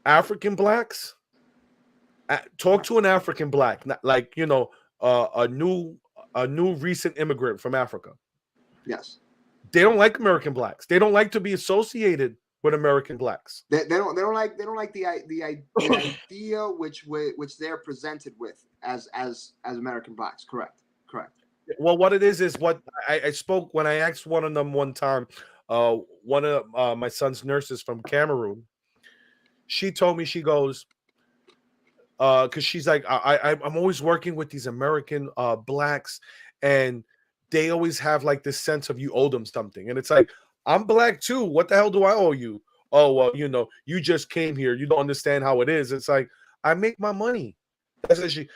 African blacks, talk to an African black, not like, a new recent immigrant from Africa. Yes. They don't like American blacks. They don't like to be associated with American blacks. They don't like the idea which they're presented with as American blacks. Correct. Well, what it is what I spoke when I asked one of them one time. One of my son's nurses from Cameroon. She told me, she goes, because she's like, I'm always working with these American blacks, and they always have like this sense of you owe them something, and it's like, I'm black too. What the hell do I owe you? Oh well, you just came here. You don't understand how it is. It's like, I make my money. That's what she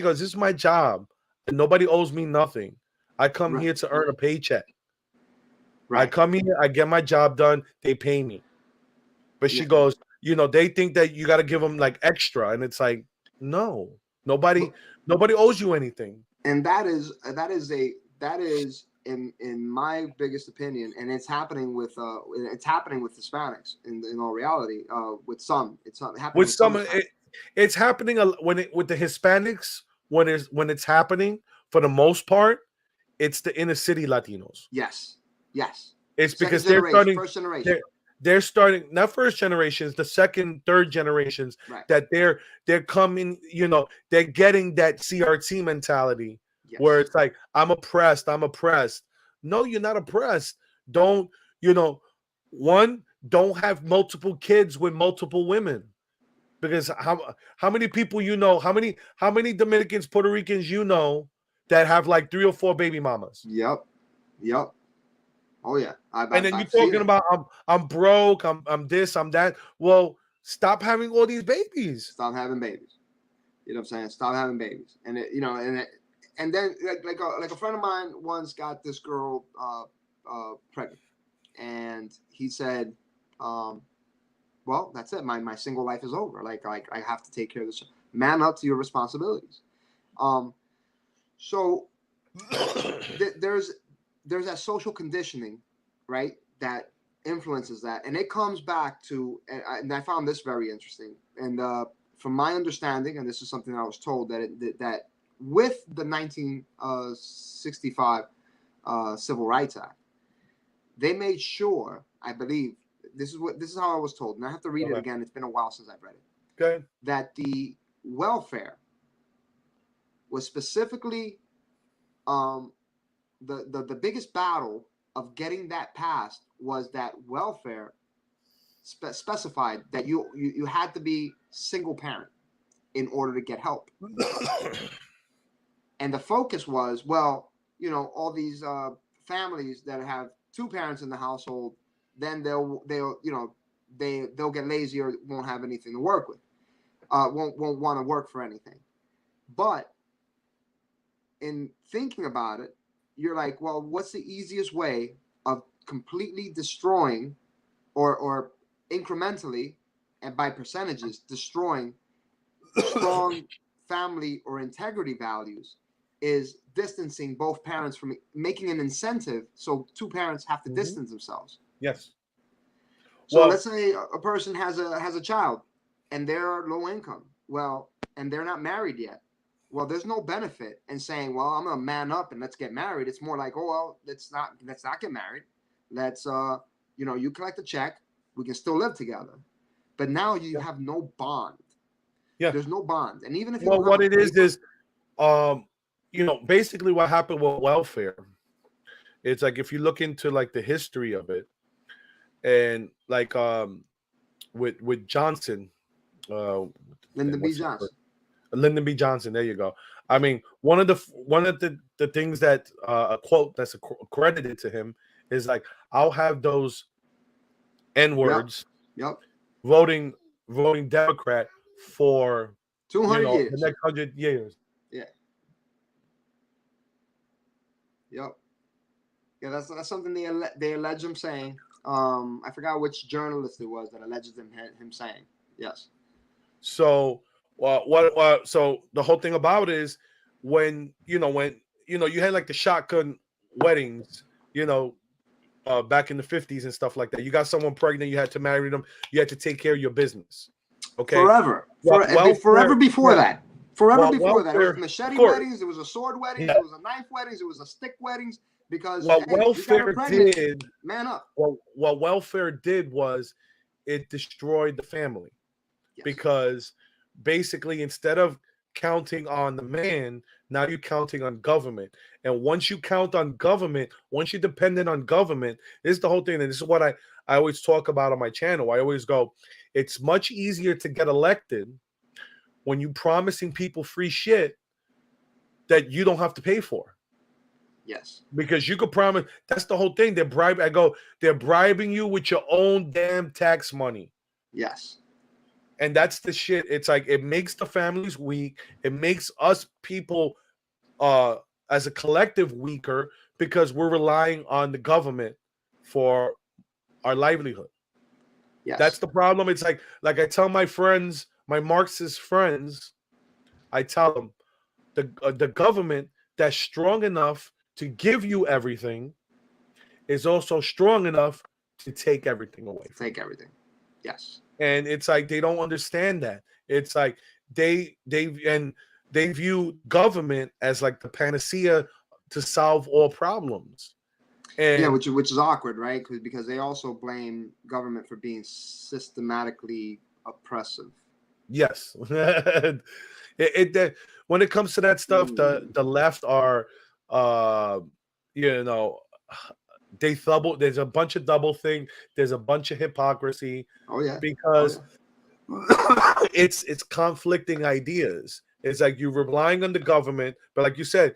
goes. This is my job. Nobody owes me nothing. I come here to earn a paycheck. Right. I come here, I get my job done, they pay me. But she goes, they think that you got to give them like extra, and it's like, no, nobody owes you anything. And that is in my biggest opinion, and it's happening with Hispanics in all reality. With some, it's not happening with some. It's happening with the Hispanics when it's happening. For the most part, it's the inner city Latinos. Yes. It's because they're starting first generation. They're starting, not first generations, the second, third generations, right, that they're coming, they're getting that CRT mentality, yes, where it's like, I'm oppressed. No, you're not oppressed. Don't have multiple kids with multiple women. Because how many people how many Dominicans, Puerto Ricans that have like 3 or 4 baby mamas? Yep. Oh yeah. And then you're talking about I'm broke, I'm this, I'm that. Well, stop having all these babies. Stop having babies. You know what I'm saying? Stop having babies. And and then like a friend of mine once got this girl pregnant, and he said, well, that's it. My single life is over. Like I have to take care of this. Man up to your responsibilities. So there's that social conditioning, right, that influences that, and it comes back to, and I found this very interesting. And from my understanding, and this is something I was told, that with the 1965 Civil Rights Act, they made sure, I believe, this is how I was told, and I have to read it again. It's been a while since I've read it. Okay. That the welfare was specifically the biggest battle of getting that passed was that welfare specified that you had to be single parent in order to get help. And the focus was, well, all these families that have 2 parents in the household, then they'll get lazy or won't have anything to work with, won't want to work for anything. But in thinking about it, you're like, well, what's the easiest way of completely destroying or incrementally and by percentages destroying strong family or integrity values is distancing both parents, from making an incentive so 2 parents have to distance themselves. Yes. So let's say a person has a child and they're low income, and they're not married yet. Well, there's no benefit in saying, well, I'm gonna man up and let's get married. It's more like, oh well, let's not get married. Let's you collect a check, we can still live together. But now you have no bond. Yeah. There's no bond. And even if you what it is basically what happened with welfare, it's like, if you look into like the history of it, and like with Johnson, Lyndon B. Johnson. Lyndon B. Johnson, there you go. I mean, one of the things that a quote that's accredited to him is like, I'll have those N-words yep. voting voting Democrat for 200 the years. next 100 years. Yeah. Yep. Yeah, that's something they allege him saying. I forgot which journalist it was that alleged him saying. Yes. So, what? So the whole thing about it is when you had like the shotgun weddings, back in the 50s and stuff like that. You got someone pregnant, you had to marry them, you had to take care of your business. Okay. Forever before that. Forever before that. It was machete weddings, it was a sword weddings, it was a knife weddings, it was a stick weddings, because welfare did, man up. What welfare did was it destroyed the family. Yes. Because basically instead of counting on the man, now you're counting on government. And once you count on government, once you're dependent on government, this is the whole thing. And this is what I always talk about on my channel. I always go, it's much easier to get elected when you're promising people free shit that you don't have to pay for. Yes. Because you could promise, that's the whole thing. They're bribing you with your own damn tax money. Yes. And that's the shit. It's like it makes the families weak. It makes us people as a collective weaker because we're relying on the government for our livelihood. Yes. That's the problem. It's like I tell my friends, my Marxist friends, I tell them the government that's strong enough to give you everything is also strong enough to take everything away. Take everything. Yes. And it's like they don't understand that. It's like they view government as like the panacea to solve all problems. And yeah, which is awkward, right? Because they also blame government for being systematically oppressive. Yes. When it comes to that stuff, the left are there's a bunch of double thing, there's a bunch of hypocrisy. Oh yeah. Because it's conflicting ideas. It's like you're relying on the government, but like you said,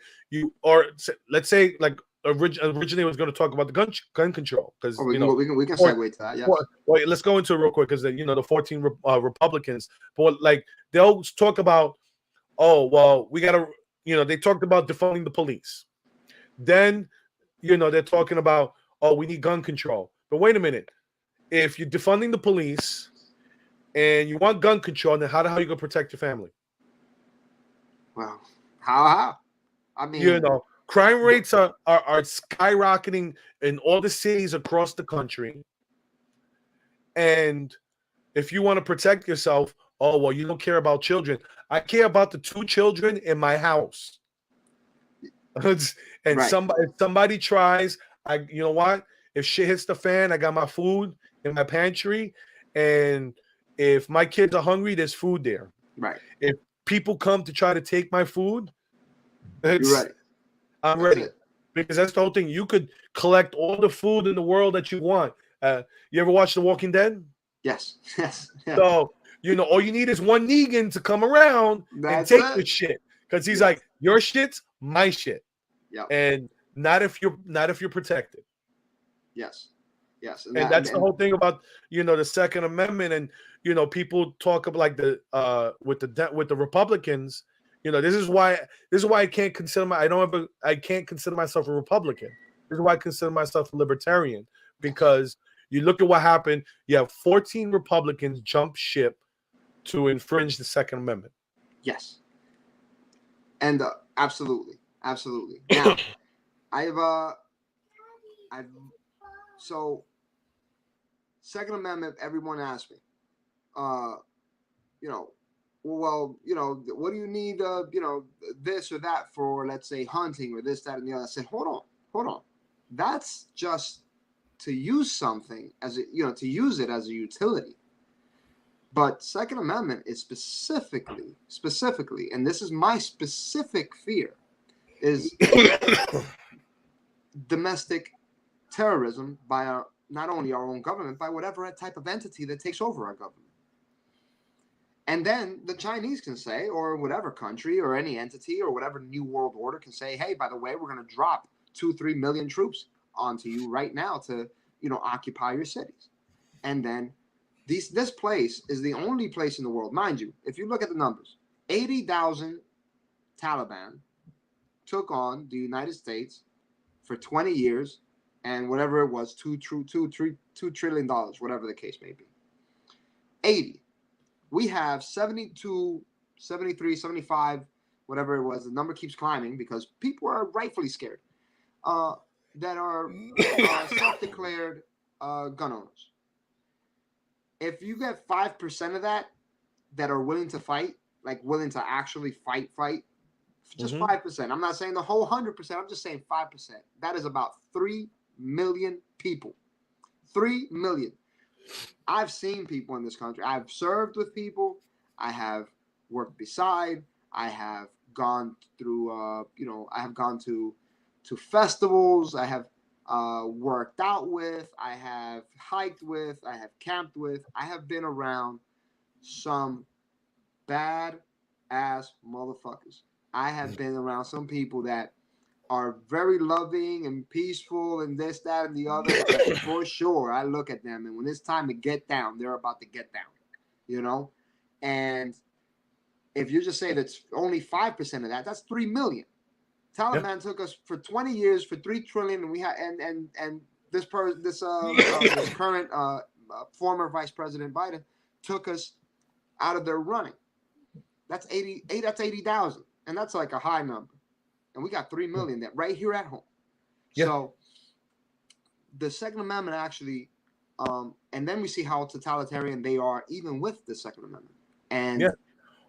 let's say like originally I was going to talk about the gun control because we can segue to that. Yes. Well, let's go into it real quick because the 14 Republicans, but like they'll talk about, oh well, we gotta, they talked about defunding the police. Then they're talking about, oh, we need gun control. But wait a minute, if you're defunding the police and you want gun control, then how the hell are you gonna protect your family? Well, how? I mean, crime rates are skyrocketing in all the cities across the country. And if you want to protect yourself, oh well, you don't care about children. I care about the 2 children in my house. And right. somebody tries, you know what? If shit hits the fan, I got my food in my pantry, and if my kids are hungry, there's food there. Right. If people come to try to take my food, you're ready. I'm ready. Because that's the whole thing. You could collect all the food in the world that you want. You ever watch The Walking Dead? Yes. Yes. Yeah. So, all you need is one Negan to come around and take the shit. Because he's like, your shit's my shit. Yeah. And not if you're protected. Yes. Yes. And that's the whole thing about, the Second Amendment. And, people talk about like with the Republicans, this is why I can't consider I can't consider myself a Republican. This is why I consider myself a libertarian, because you look at what happened. You have 14 Republicans jump ship to infringe the Second Amendment. Yes. And absolutely. Now, so Second Amendment, everyone asks me, well, what do you need, this or that for, let's say, hunting or this, that, and the other? I said, hold on. That's just to use something as to use it as a utility. But Second Amendment is specifically, and this is my specific fear, is domestic terrorism by not only our own government, by whatever type of entity that takes over our government. And then the Chinese can say, or whatever country or any entity or whatever new world order can say, hey, by the way, we're going to drop 2-3 million troops onto you right now to, occupy your cities. And then This place is the only place in the world, mind you, if you look at the numbers, 80,000 Taliban took on the United States for 20 years and whatever it was, $2 trillion, whatever the case may be. 80. We have 72, 73, 75, whatever it was. The number keeps climbing because people are rightfully scared that are self-declared gun owners. If you get 5% of that are willing to fight, like willing to actually fight, just 5%. I'm not saying the whole 100%. I'm just saying 5%. That is about 3 million people. 3 million. I've seen people in this country. I've served with people. I have worked beside. I have gone through, I have gone to festivals. I have worked out with. I have hiked with. I have camped with. I have been around some bad ass motherfuckers. I have been around some people that are very loving and peaceful and this, that, and the other. But for sure, I look at them, and when it's time to get down, they're about to get down, And if you just say that's only 5% of that, that's 3 million. Taliban took us for 20 years for 3 trillion, and we had and this current former Vice President Biden took us out of their running. That's 80,000, and that's like a high number. And we got 3 million that right here at home. Yeah. So the Second Amendment actually, and then we see how totalitarian they are even with the Second Amendment. And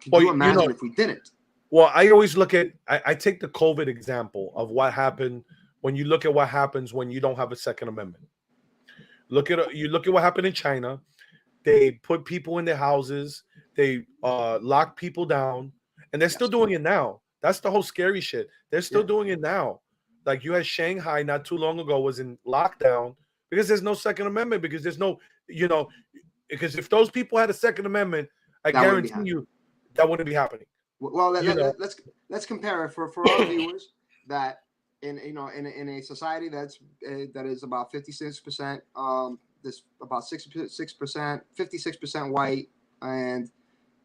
could you imagine if we didn't? Well, I always look at, I take the COVID example of what happened when you look at what happens when you don't have a Second Amendment. You look at what happened in China. They put people in their houses. They lock people down, and they're still doing it now. That's the whole scary shit. They're still doing it now. Like you had Shanghai not too long ago was in lockdown because there's no Second Amendment, because there's no, because if those people had a Second Amendment, I guarantee you that wouldn't be happening. Well, let's compare it for our viewers that in a society that is about 56%, this about 6%, 56% white, and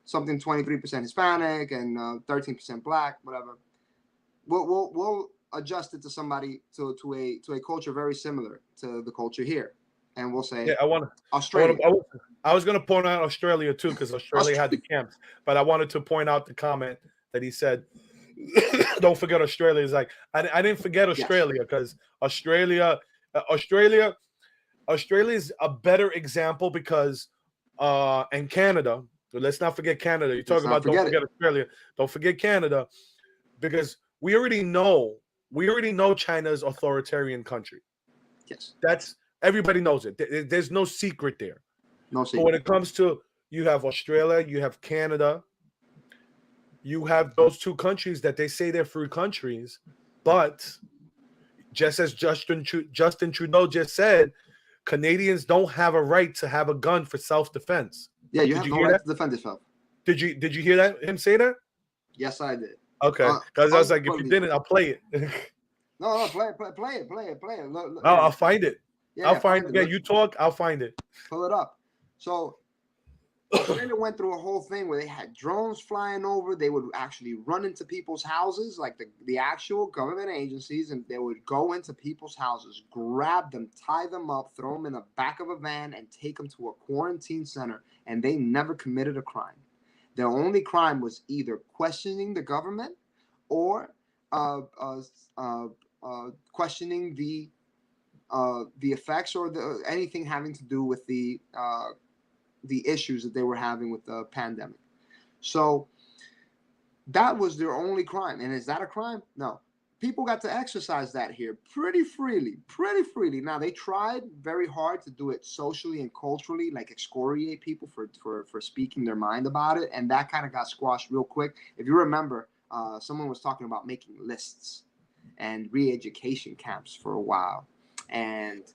something 23% Hispanic and 13% Black, whatever. We'll adjust it to somebody to a culture very similar to the culture here, and we'll say Australia. I was going to point out Australia too, because Australia had the camps, but I wanted to point out the comment that he said, "Don't forget Australia." Is like I didn't forget Australia because Australia is a better example because and Canada. Let's not forget Canada. You're talking about don't forget Australia. Don't forget Canada, because we already know China's authoritarian country. Yes, everybody knows it. There's no secret there. No secret. But when it comes to, you have Australia, you have Canada, you have those two countries that they say they're free countries, but just as Justin Trudeau just said, Canadians don't have a right to have a gun for self-defense. Yeah, you have no right to defend yourself. Did you hear him say that? Yes, I did. Okay, because I was like, if you didn't, I'll play it. No, play it. Look, I'll find it. Yeah, I'll find it. Yeah, you talk, I'll find it. Pull it up. So Australia went through a whole thing where they had drones flying over. They would actually run into people's houses, like the actual government agencies, and they would go into people's houses, grab them, tie them up, throw them in the back of a van, and take them to a quarantine center. And they never committed a crime. Their only crime was either questioning the government or questioning the effects or anything having to do with the issues that they were having with the pandemic. So that was their only crime. And is that a crime? No. People got to exercise that here pretty freely. Now, they tried very hard to do it socially and culturally, like excoriate people for speaking their mind about it. And that kind of got squashed real quick. If you remember, someone was talking about making lists and re-education camps for a while. And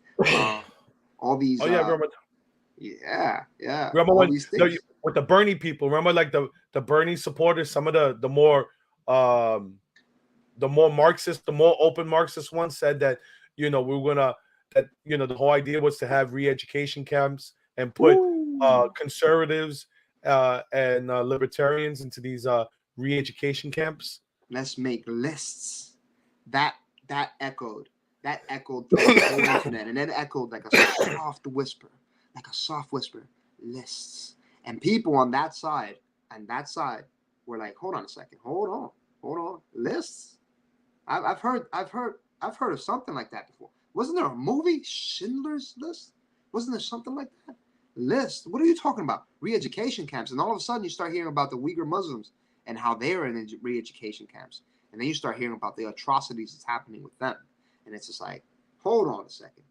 all these... Oh, yeah, remember. Yeah. Remember when with the Bernie people? Remember, like the Bernie supporters, some of the more Marxist, the more open Marxist ones said that the whole idea was to have re-education camps and put conservatives and libertarians into these re-education camps. Let's make lists. That echoed throughout the whole internet, and it echoed like a soft whisper, lists. And people on that side were like, hold on a second, hold on, lists. I've heard of something like that before. Wasn't there a movie, Schindler's List? Wasn't there something like that? List. What are you talking about? Re-education camps. And all of a sudden you start hearing about the Uyghur Muslims and how they are in re-education camps. And then you start hearing about the atrocities that's happening with them. And it's just like, hold on a second.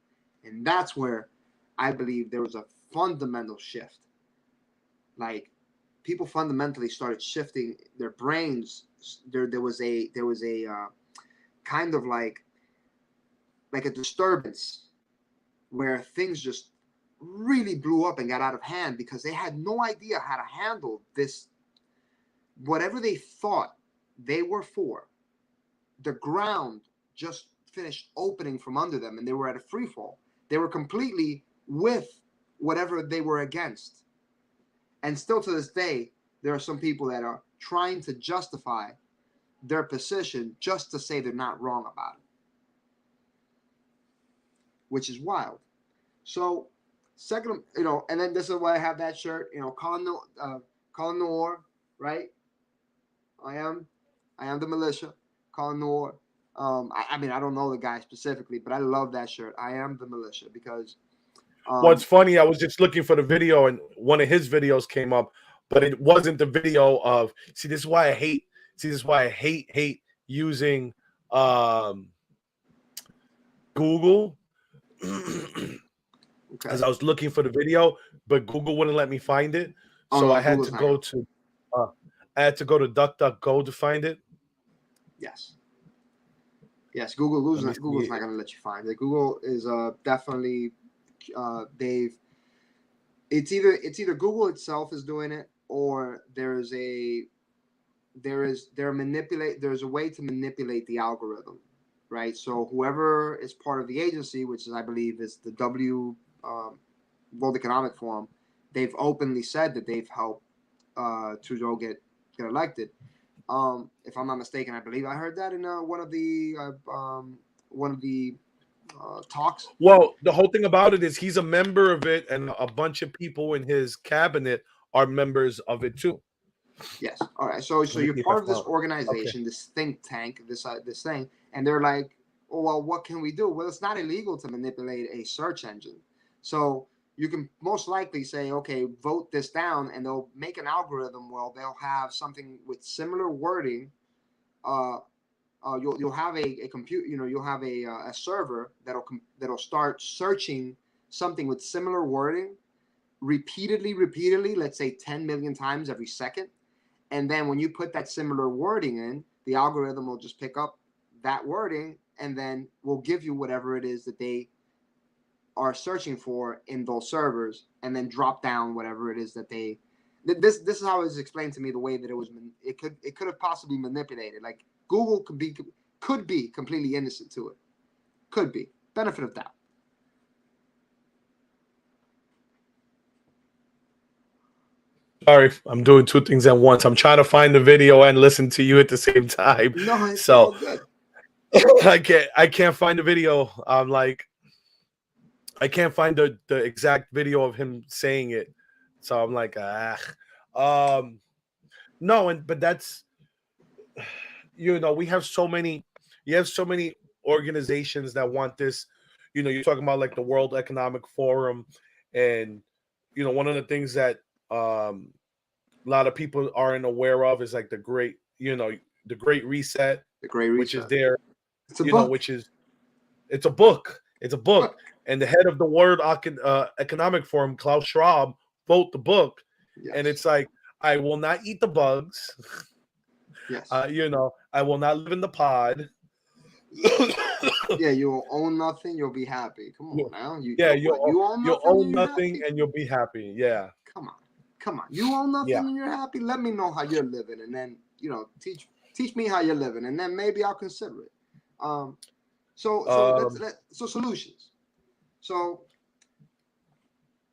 And that's where I believe there was a fundamental shift. Like, people fundamentally started shifting their brains. There was a kind of like a disturbance where things just really blew up and got out of hand because they had no idea how to handle this. Whatever they thought they were for, the ground just finished opening from under them, and they were at a free fall. They were completely with whatever they were against. And still to this day, there are some people that are trying to justify their position just to say they're not wrong about it, which is wild. So, second, and then this is why I have that shirt, Colin Noor, right? I am the militia, Colin Noor. I mean, I don't know the guy specifically, but I love that shirt. I am the militia because. What's funny, I was just looking for the video, and one of his videos came up, but it wasn't the video of. See, this is why I hate. Hate using Google. As I was looking for the video, but Google wouldn't let me find it, so I had to go to DuckDuckGo to find it. Yes, Google's not going to let you find it. Google is definitely it's either Google itself is doing it, or there's a way to manipulate the algorithm, right? So whoever is part of the agency, which is, I believe, is the World Economic Forum, they've openly said that they've helped Trudeau get elected. If I'm not mistaken, I believe I heard that in one of the talks. Well, the whole thing about it is he's a member of it, and a bunch of people in his cabinet are members of it too. Yes. All right. So you're part of this organization, this think tank, this thing, and they're like, oh, well, what can we do? Well, it's not illegal to manipulate a search engine. So you can most likely say, okay, vote this down, and they'll make an algorithm. Well, they'll have something with similar wording. You'll have a compute. You'll have a server that'll start searching something with similar wording repeatedly. Let's say 10 million times every second. And then when you put that similar wording in, the algorithm will just pick up that wording and then will give you whatever it is that they are searching for in those servers, and then drop down whatever it is that they. This is how it was explained to me, the way that it could have possibly manipulated. Like, Google could be completely innocent to it. Could be. Benefit of doubt. Sorry, I'm doing two things at once. I'm trying to find the video and listen to you at the same time. No, it's all good. I can't find the video. I'm like, I can't find the exact video of him saying it. So I'm like, no, but that's, we have so many organizations that want this. You're talking about like the World Economic Forum, and one of the things that a lot of people aren't aware of is like the Great Reset. The Great Reset, which is there, it's a book. It's a book. It's a book. And the head of the World Economic Forum, Klaus Schwab, wrote the book. Yes. And it's like, I will not eat the bugs. Yes. I will not live in the pod. Yeah, you'll own nothing, you'll be happy. Come on now. You'll own nothing and you'll be happy. Yeah. Come on. You own nothing and you're happy. Let me know how you're living, and then teach me how you're living, and then maybe I'll consider it. So solutions. So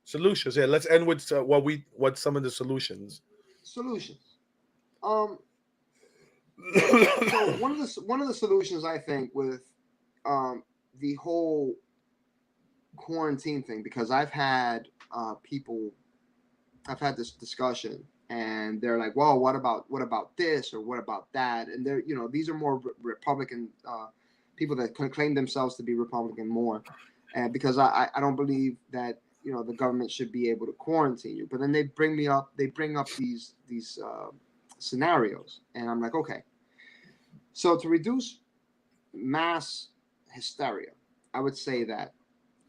Solutions. Yeah, let's end with what some of the solutions. Solutions. So one of the solutions, I think, with the whole quarantine thing, because I've had this discussion, and they're like, well, what about this, or what about that? And they're, these are more Republican people that claim themselves to be Republican more, and because I don't believe that the government should be able to quarantine you. But then they bring up these scenarios, and I'm like, okay. So to reduce mass hysteria, I would say that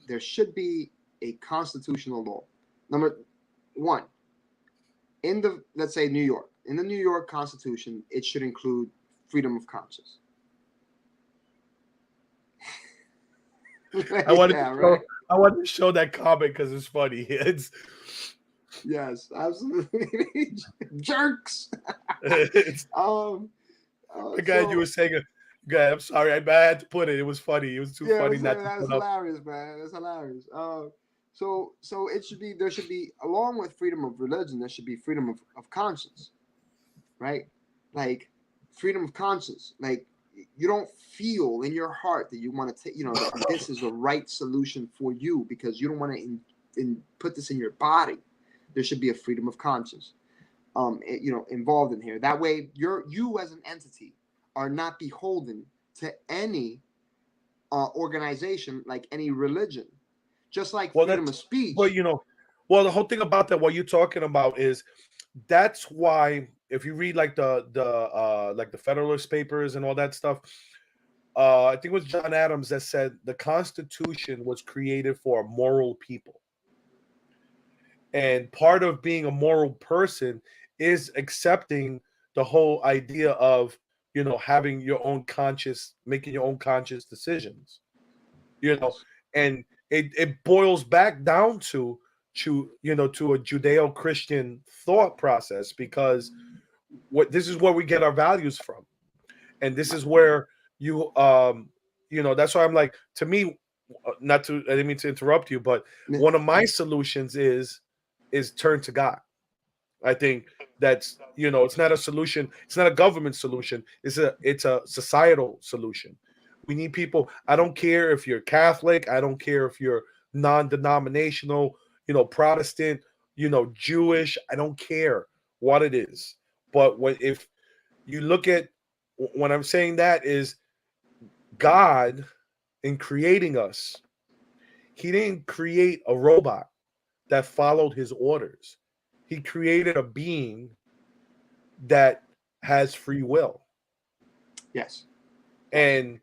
there should be a constitutional law. Number one, let's say New York, in the New York Constitution, it should include freedom of conscience. I wanted to show that comment because it's funny. It's yes, absolutely. Jerks. Again, you were saying, I'm sorry, I had to put it. It was funny. It was too funny not to put hilarious, man. It's hilarious. So there should be, along with freedom of religion, there should be freedom of conscience, right? Like freedom of conscience. Like you don't feel in your heart that you want to take, that this is the right solution for you because you don't want to put this in your body. There should be a freedom of conscience, involved in here. That way, you as an entity are not beholden to any organization, like any religion. Just like freedom of speech. Well, the whole thing about that, what you're talking about is that's why if you read like the Federalist Papers and all that stuff, I think it was John Adams that said the Constitution was created for a moral people. And part of being a moral person is accepting the whole idea of, having your own making your own conscious decisions, and it boils back down to a Judeo-Christian thought process, because this is where we get our values from. And this is where that's why I'm like, to me, I didn't mean to interrupt you, but one of my solutions is turn to God. I think that's, it's not a solution. It's not a government solution. It's a societal solution. We need people. I don't care if you're Catholic. I don't care if you're non-denominational, Protestant, Jewish. I don't care what it is. But if you look at, when I'm saying that is God, in creating us, he didn't create a robot that followed his orders. He created a being that has free will. Yes. And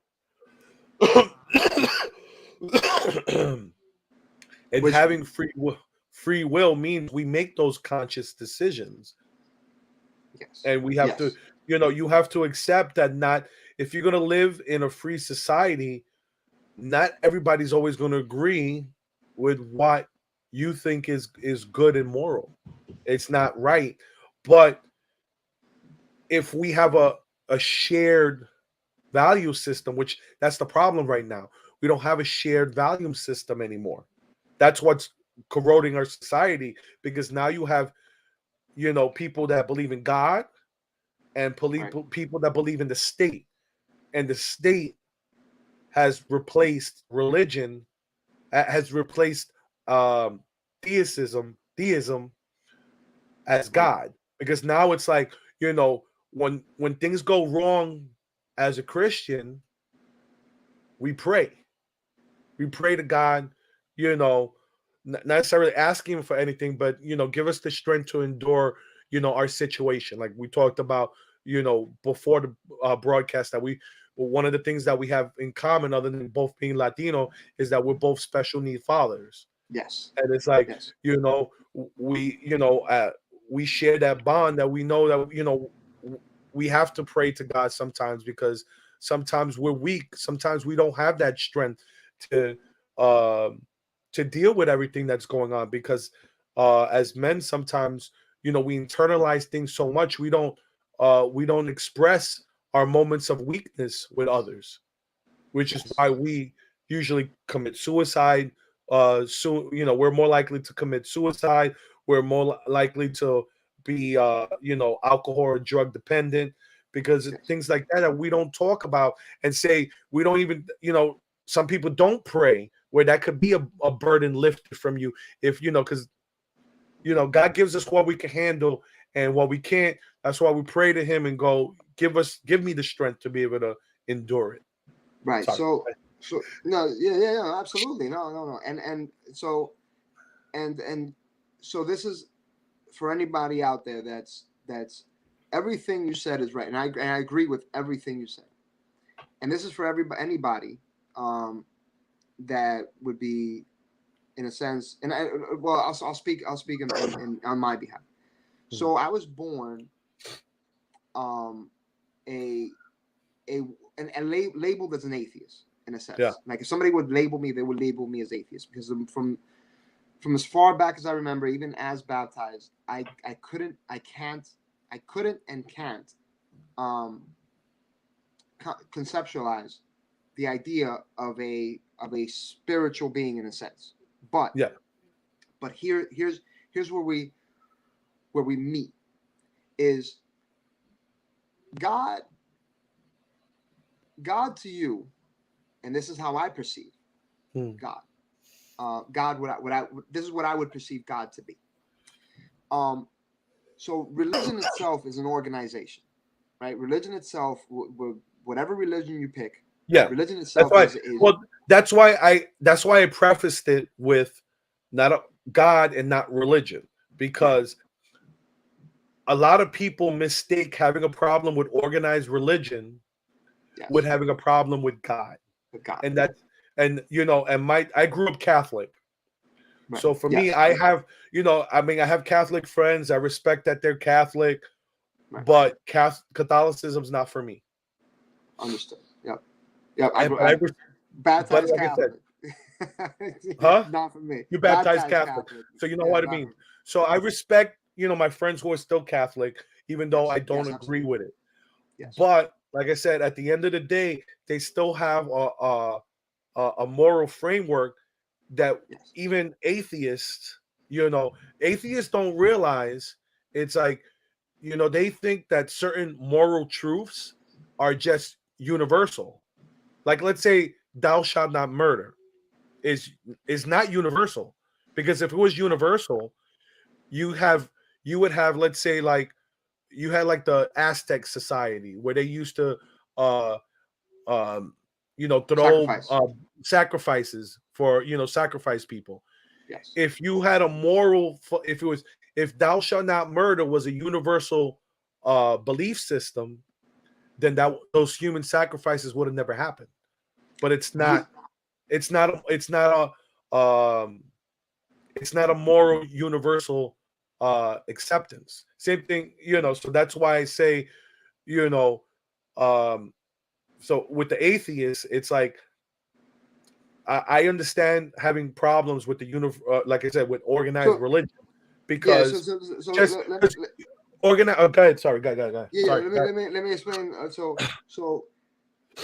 having free will means we make those conscious decisions. Yes. And we have to, you have to accept that if you're going to live in a free society, not everybody's always going to agree with what you think is good and moral. It's not right. But if we have a shared value system, which that's the problem right now, we don't have a shared value system anymore. That's what's corroding our society, because now you have, people that believe in God and people that believe in the state. And the state has replaced religion, has replaced deism as God. Because now it's like, when things go wrong as a Christian, we pray. We pray to God, not necessarily asking him for anything, but, give us the strength to endure, our situation. Like we talked about, before the broadcast, that one of the things that we have in common, other than both being Latino, is that we're both special need fathers. Yes. And it's like, we share that bond, that we know that, we have to pray to God sometimes, because sometimes we're weak. Sometimes we don't have that strength to deal with everything that's going on, because as men, sometimes, we internalize things so much, we don't express our moments of weakness with others, which is why we usually commit suicide. so we're more likely to commit suicide. We're more likely to be alcohol or drug dependent, because of Yes. things like that we don't talk about, and say we don't even, some people don't pray, where that could be a burden lifted from you, if because God gives us what we can handle, and what we can't. That's why we pray to him and go, give me the strength to be able to endure it. Right. Sorry. So no, yeah, absolutely. No. And so this is for anybody out there that's everything you said is right, and I agree with everything you said. And this is for anybody that would be, in a sense, and I'll speak on my behalf. So I was born a labeled as an atheist, in a sense. Yeah. Like if somebody would label me, they would label me as atheist, because from as far back as I remember, even as baptized, I couldn't and can't conceptualize the idea of a spiritual being, in a sense. But here's where we meet is God to you, and this is how I perceive God. God, this is what I would perceive God to be. So religion itself is an organization, right? Religion itself, whatever religion you pick, Yeah, religion itself that's is well. That's why I prefaced it with not God and not religion, because a lot of people mistake having a problem with organized religion with having a problem with God. God. And that, and I grew up Catholic. Right. So for me, I have, I have Catholic friends. I respect that they're Catholic, but Catholicism is not for me. Understood. Yep. Baptized like Catholic. Huh? Not for me. You baptized Catholic. So you know what I mean. So I respect, my friends who are still Catholic, even though I don't agree with it. Yes. But like I said, at the end of the day, they still have a moral framework that even atheists, atheists don't realize. It's like, they think that certain moral truths are just universal. Like, let's say thou shalt not murder is not universal, because if it was universal, you would have, let's say, like you had like the Aztec society where they used to throw sacrifices for, sacrifice people. Yes. If you had a moral, if thou shalt not murder was a universal belief system, then those human sacrifices would have never happened. But it's not. It's not a moral universal acceptance. Same thing, so that's why I say, so with the atheists, it's like I understand having problems with the like I said, with organized religion, because organized. Oh, go ahead. Sorry, go ahead. Yeah, sorry, let me explain. So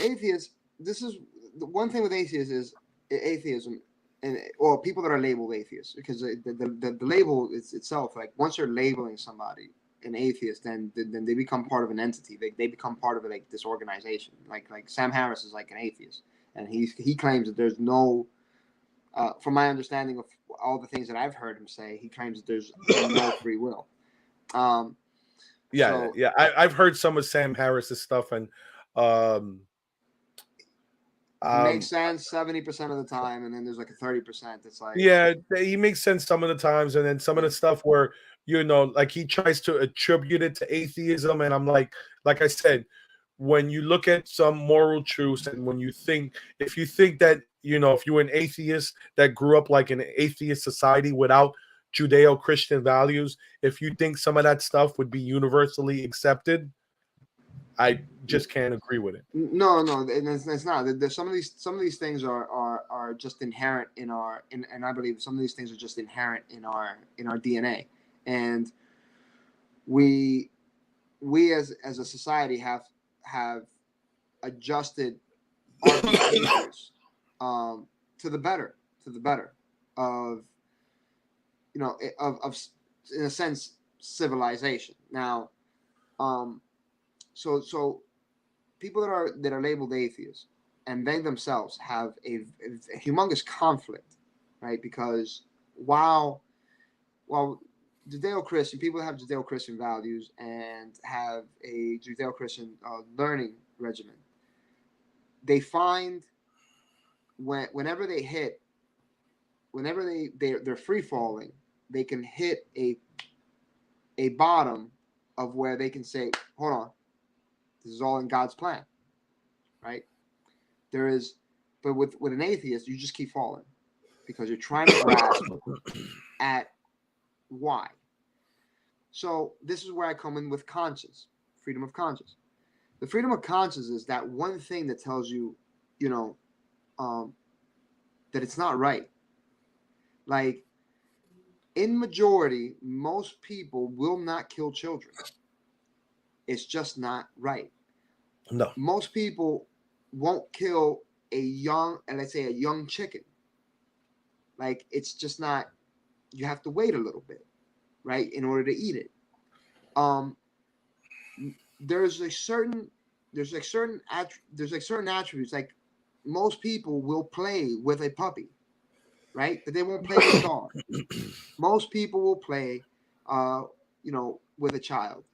atheists. This is the one thing with atheism, or people that are labeled atheists, because the label is itself, like once you're labeling somebody an atheist, then they become part of an entity. They become part of like this organization. Like Sam Harris is like an atheist, and he claims that there's no, from my understanding of all the things that I've heard him say, he claims that there's no free will. I've heard some of Sam Harris's stuff, and makes sense 70% of the time, and then there's like a 30% that's like, he makes sense some of the times, and then some of the stuff where like he tries to attribute it to atheism, and I'm like I said, when you look at some moral truths, and when if you think that if you're an atheist that grew up like in an atheist society without Judeo-Christian values, if you think some of that stuff would be universally accepted, I just can't agree with it. No, it's not. There's some of these things are just inherent in our, and I believe some of these things are just inherent in our DNA, and we as a society have adjusted our behaviors to the better. of, you know, of in a sense, civilization. Now, so people that are labeled atheists and they themselves have a humongous conflict, right? Because while Judeo-Christian people have Judeo-Christian values and have a Judeo-Christian learning regimen, they find whenever they're free falling, they can hit a bottom of where they can say, hold on, this is all in God's plan, right? But with an atheist, you just keep falling because you're trying to grasp at why. So this is where I come in with conscience, freedom of conscience. The freedom of conscience is that one thing that tells you, you know, that it's not right. Like, in majority, most people will not kill children. It's just not right. No. Most people won't kill let's say a young chicken. Like, it's just not, you have to wait a little bit, right, in order to eat it. There's certain attributes, like most people will play with a puppy, right? But they won't play with a dog. Most people will play, with a child.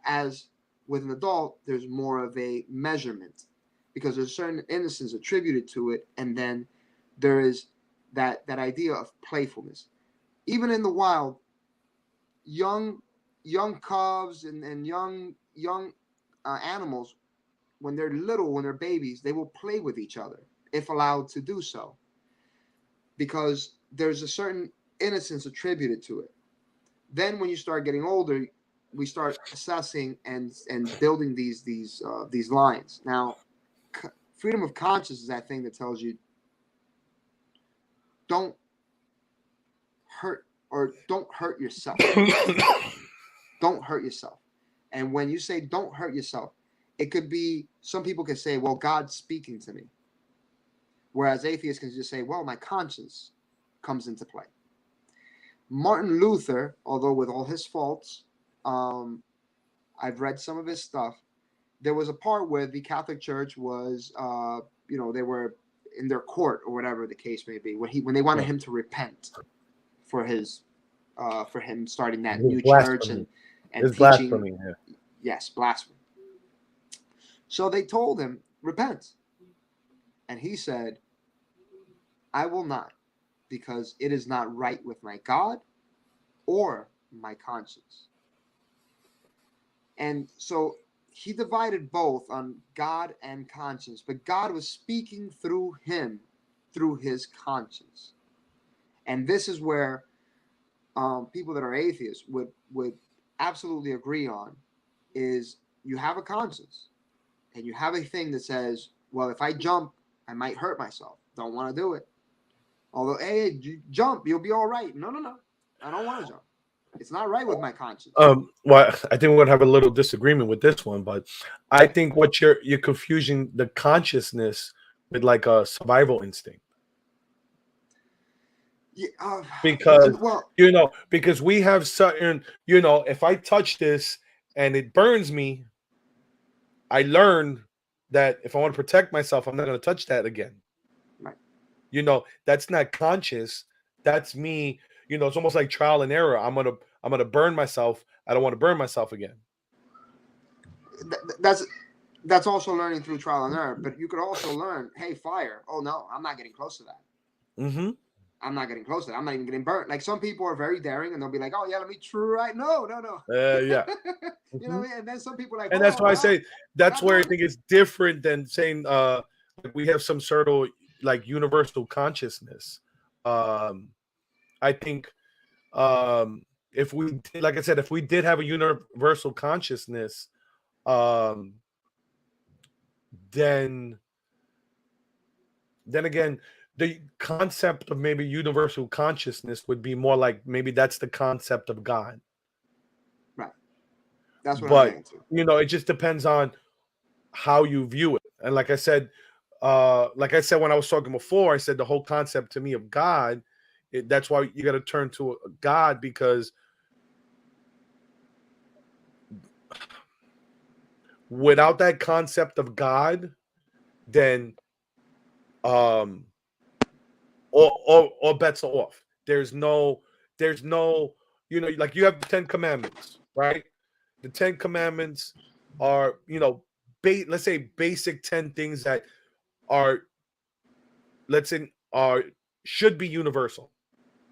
As with an adult, there's more of a measurement because there's certain innocence attributed to it, and then there is that idea of playfulness. Even in the wild, young cubs and young animals, when they're little, when they're babies, they will play with each other if allowed to do so, because there's a certain innocence attributed to it. Then when you start getting older, we start assessing and building these lines. Now, freedom of conscience is that thing that tells you don't hurt yourself. Don't hurt yourself. And when you say don't hurt yourself, it could be, some people can say, well, God's speaking to me. Whereas atheists can just say, well, my conscience comes into play. Martin Luther, although with all his faults, I've read some of his stuff. There was a part where the Catholic Church was, they were in their court or whatever the case may be, when they wanted him to repent for him starting that new church and teaching. Blasphemy. Yeah. Yes, blasphemy. So they told him, repent. And he said, I will not, because it is not right with my God or my conscience. And so he divided both on God and conscience, but God was speaking through him, through his conscience. And this is where people that are atheists would absolutely agree on, is you have a conscience and you have a thing that says, well, if I jump, I might hurt myself. Don't want to do it. Although, hey, you jump, you'll be all right. No. I don't want to jump. It's not right with my conscience. Well, I think we're gonna have a little disagreement with this one, but I think what you're confusing the consciousness with like a survival instinct. Yeah, because because we have certain, if I touch this and it burns me, I learned that if I want to protect myself, I'm not going to touch that again. Right. That's not conscious. That's me. It's almost like trial and error. I'm gonna burn myself. I don't want to burn myself again. That's also learning through trial and error. But you could also learn, hey, fire. Oh no, I'm not getting close to that. Mm-hmm. I'm not getting close to that. I'm not even getting burnt. Like, some people are very daring and they'll be like, oh yeah, let me try. No. Yeah. You know what I mean? And then some people are like, and that's why I say that's where I think it's different than saying we have some sort of like universal consciousness. I think if we, like I said, if we did have a universal consciousness, then again, the concept of maybe universal consciousness would be more like maybe that's the concept of God. Right. That's what I'm saying too. It just depends on how you view it. And like I said when I was talking before, I said the whole concept to me of God That's why you got to turn to God, because without that concept of God, then all bets are off. There's no, like you have the 10 Commandments, right? The 10 Commandments are, let's say basic 10 things that are, let's say, should be universal,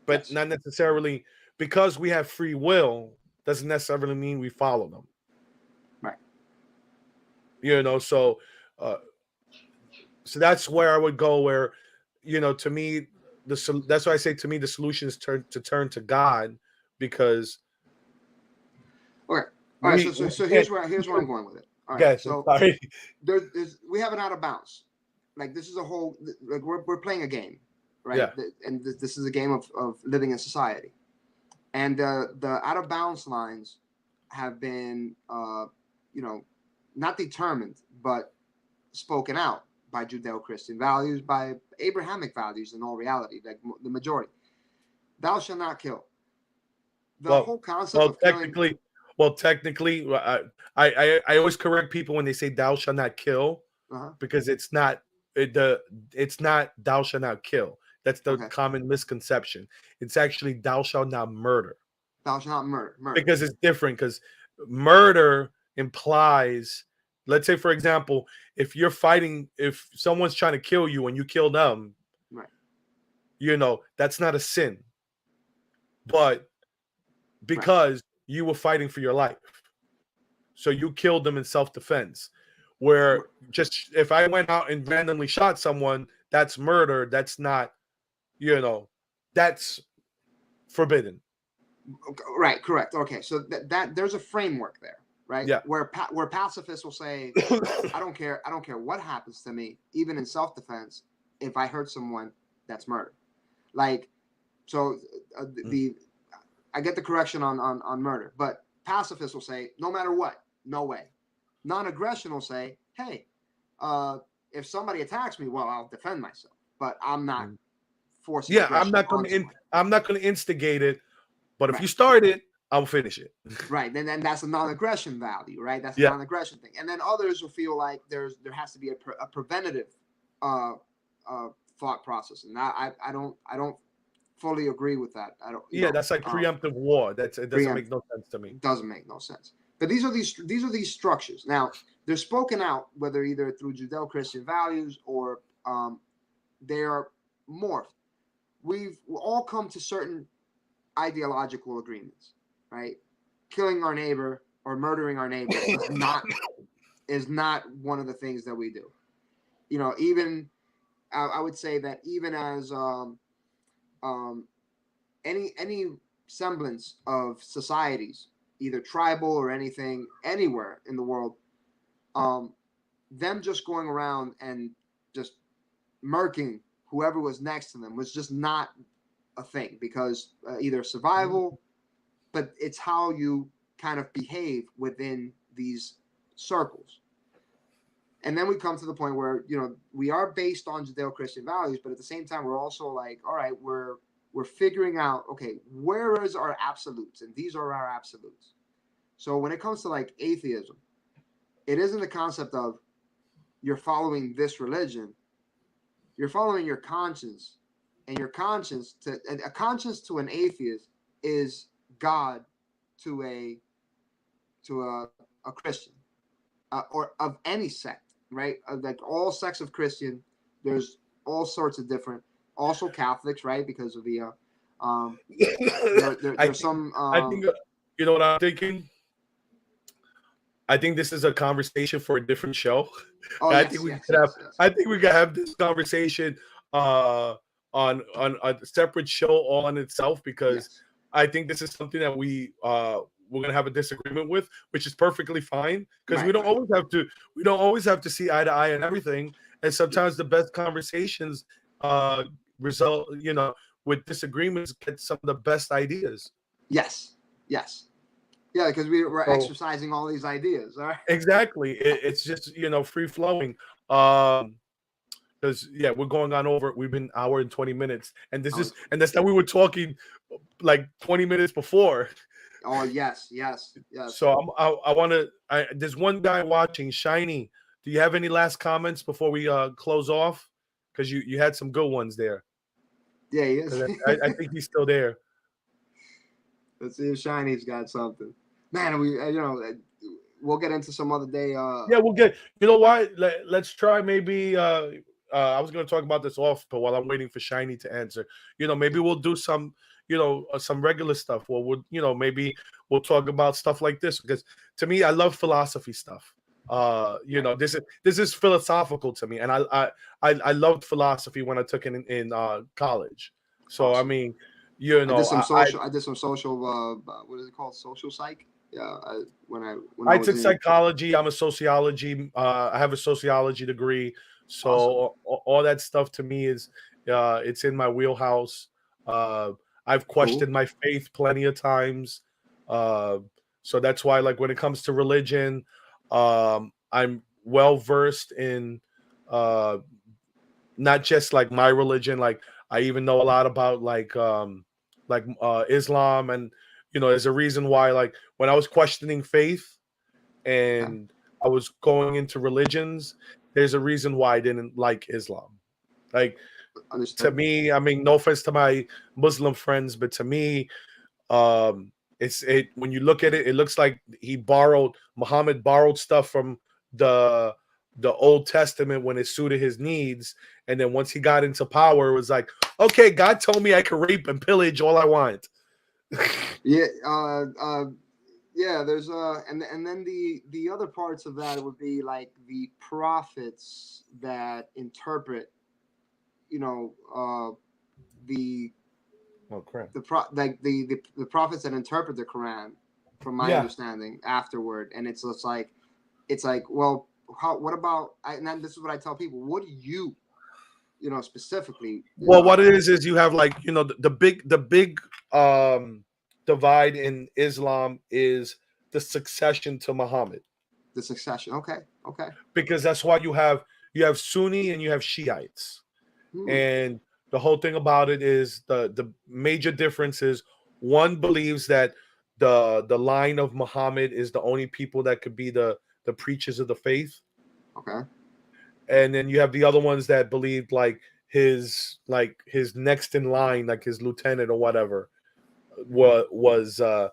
but not necessarily, because we have free will, doesn't necessarily mean we follow them. Right. So that's where I would go, where, to me, that's why I say, to me, the solution is turn to God, because okay. All right, so here's where I'm going with it. All right, so we have an out of bounds. Like, this is a whole, like, we're playing a game, right? Yeah. And this is a game of living in society. And the out of bounds lines have been, not determined, but spoken out by Judeo-Christian values, by Abrahamic values in all reality, like the majority. Thou shalt not kill. The whole concept of technically, I always correct people when they say thou shalt not kill, because it's not thou shalt not kill. That's the common misconception. It's actually thou shalt not murder. Thou shalt not murder. Because it's different, because murder implies, let's say, for example, if someone's trying to kill you and you kill them, right, that's not a sin. But because you were fighting for your life, so you killed them in self-defense. Where just if I went out and randomly shot someone, that's murder. That's not, that's forbidden. Right, correct. Okay, so that there's a framework there, right? Yeah. Where pacifists will say, I don't care what happens to me, even in self-defense. If I hurt someone, that's murder. Like, so I get the correction on murder, but pacifists will say, no matter what, no way. Non-aggression will say, hey, if somebody attacks me, well, I'll defend myself, but I'm not forcing. Yeah, I'm not going to instigate it, but if you start it, I'll finish it. Right, then that's a non-aggression value, right? That's a non-aggression thing. And then others will feel like there has to be a preventative thought process, and I don't fully agree with that. I don't. That's like preemptive war. It doesn't make no sense to me. It doesn't make no sense. But these are these structures. Now, they're spoken out, whether either through Judeo-Christian values or they are morphed. We've all come to certain ideological agreements, right? Killing our neighbor or murdering our neighbor is not one of the things that we do. Even I would say that even as any semblance of societies, either tribal or anything, anywhere in the world, them just going around and just murking whoever was next to them was just not a thing, because either survival, but it's how you kind of behave within these circles. And then we come to the point where, we are based on Judeo-Christian values, but at the same time, we're also like, all right, we're figuring out, okay, where is our absolutes? And these are our absolutes. So when it comes to like atheism, it isn't the concept of you're following this religion, you're following your conscience. And your conscience a conscience to an atheist is God to a Christian, or of any sect, right? Like all sects of Christian, there's all sorts of different. Also Catholics, right? Because of the there's some. I think you know what I'm thinking. I think this is a conversation for a different show. I think we could have this conversation on a separate show all on itself, because I think this is something that we're gonna have a disagreement with, which is perfectly fine, because we don't always have to see eye to eye on everything, and sometimes the best conversations result with disagreements, get some of the best ideas. Yes. Yeah, because we're exercising all these ideas. All right. Exactly. It's just free flowing. because we're going on over. We've been hour and 20 minutes, and that's that we were talking like 20 minutes before. Oh yes. So I want to. There's one guy watching, Shiny. Do you have any last comments before we close off? Because you had some good ones there. Yeah, he is. I think he's still there. Let's see if Shiny's got something. Man, we'll get into some other day. We'll get. You know what? Let's try maybe. I was going to talk about this off, but while I'm waiting for Shiny to answer, maybe we'll do some, some regular stuff. Or maybe we'll talk about stuff like this, because to me, I love philosophy stuff. This is philosophical to me, and I loved philosophy when I took it in college. So awesome. I mean, I did some social. What is it called? Social psych. Yeah. I took psychology. I'm a sociology. I have a sociology degree. So awesome. All that stuff to me is, it's in my wheelhouse. I've questioned my faith plenty of times. So that's why, like, when it comes to religion, I'm well versed in, not just like my religion. Like, I even know a lot about Islam, and there's a reason why, like, when I was questioning faith and I was going into religions, there's a reason why I didn't like Islam. Like, to me, I mean, no offense to my Muslim friends, but to me, when you look at it, it looks like Muhammad borrowed stuff from the Old Testament when it suited his needs, and then once he got into power, it was like, okay, God told me I could rape and pillage all I want. There's and then the other parts of that would be like the prophets that interpret, the prophets that interpret the Quran, from my understanding afterward, and it's like, well, what about? And then this is what I tell people: what do you, specifically? What it is you have, like, the big divide in Islam is the succession to Muhammad. The succession, okay. Because that's why you have Sunni and you have Shiites, and the whole thing about it is the major difference is one believes that the line of Muhammad is the only people that could be the preachers of the faith. Okay. And then you have the other ones that believed his next in line, like his lieutenant or whatever, was so,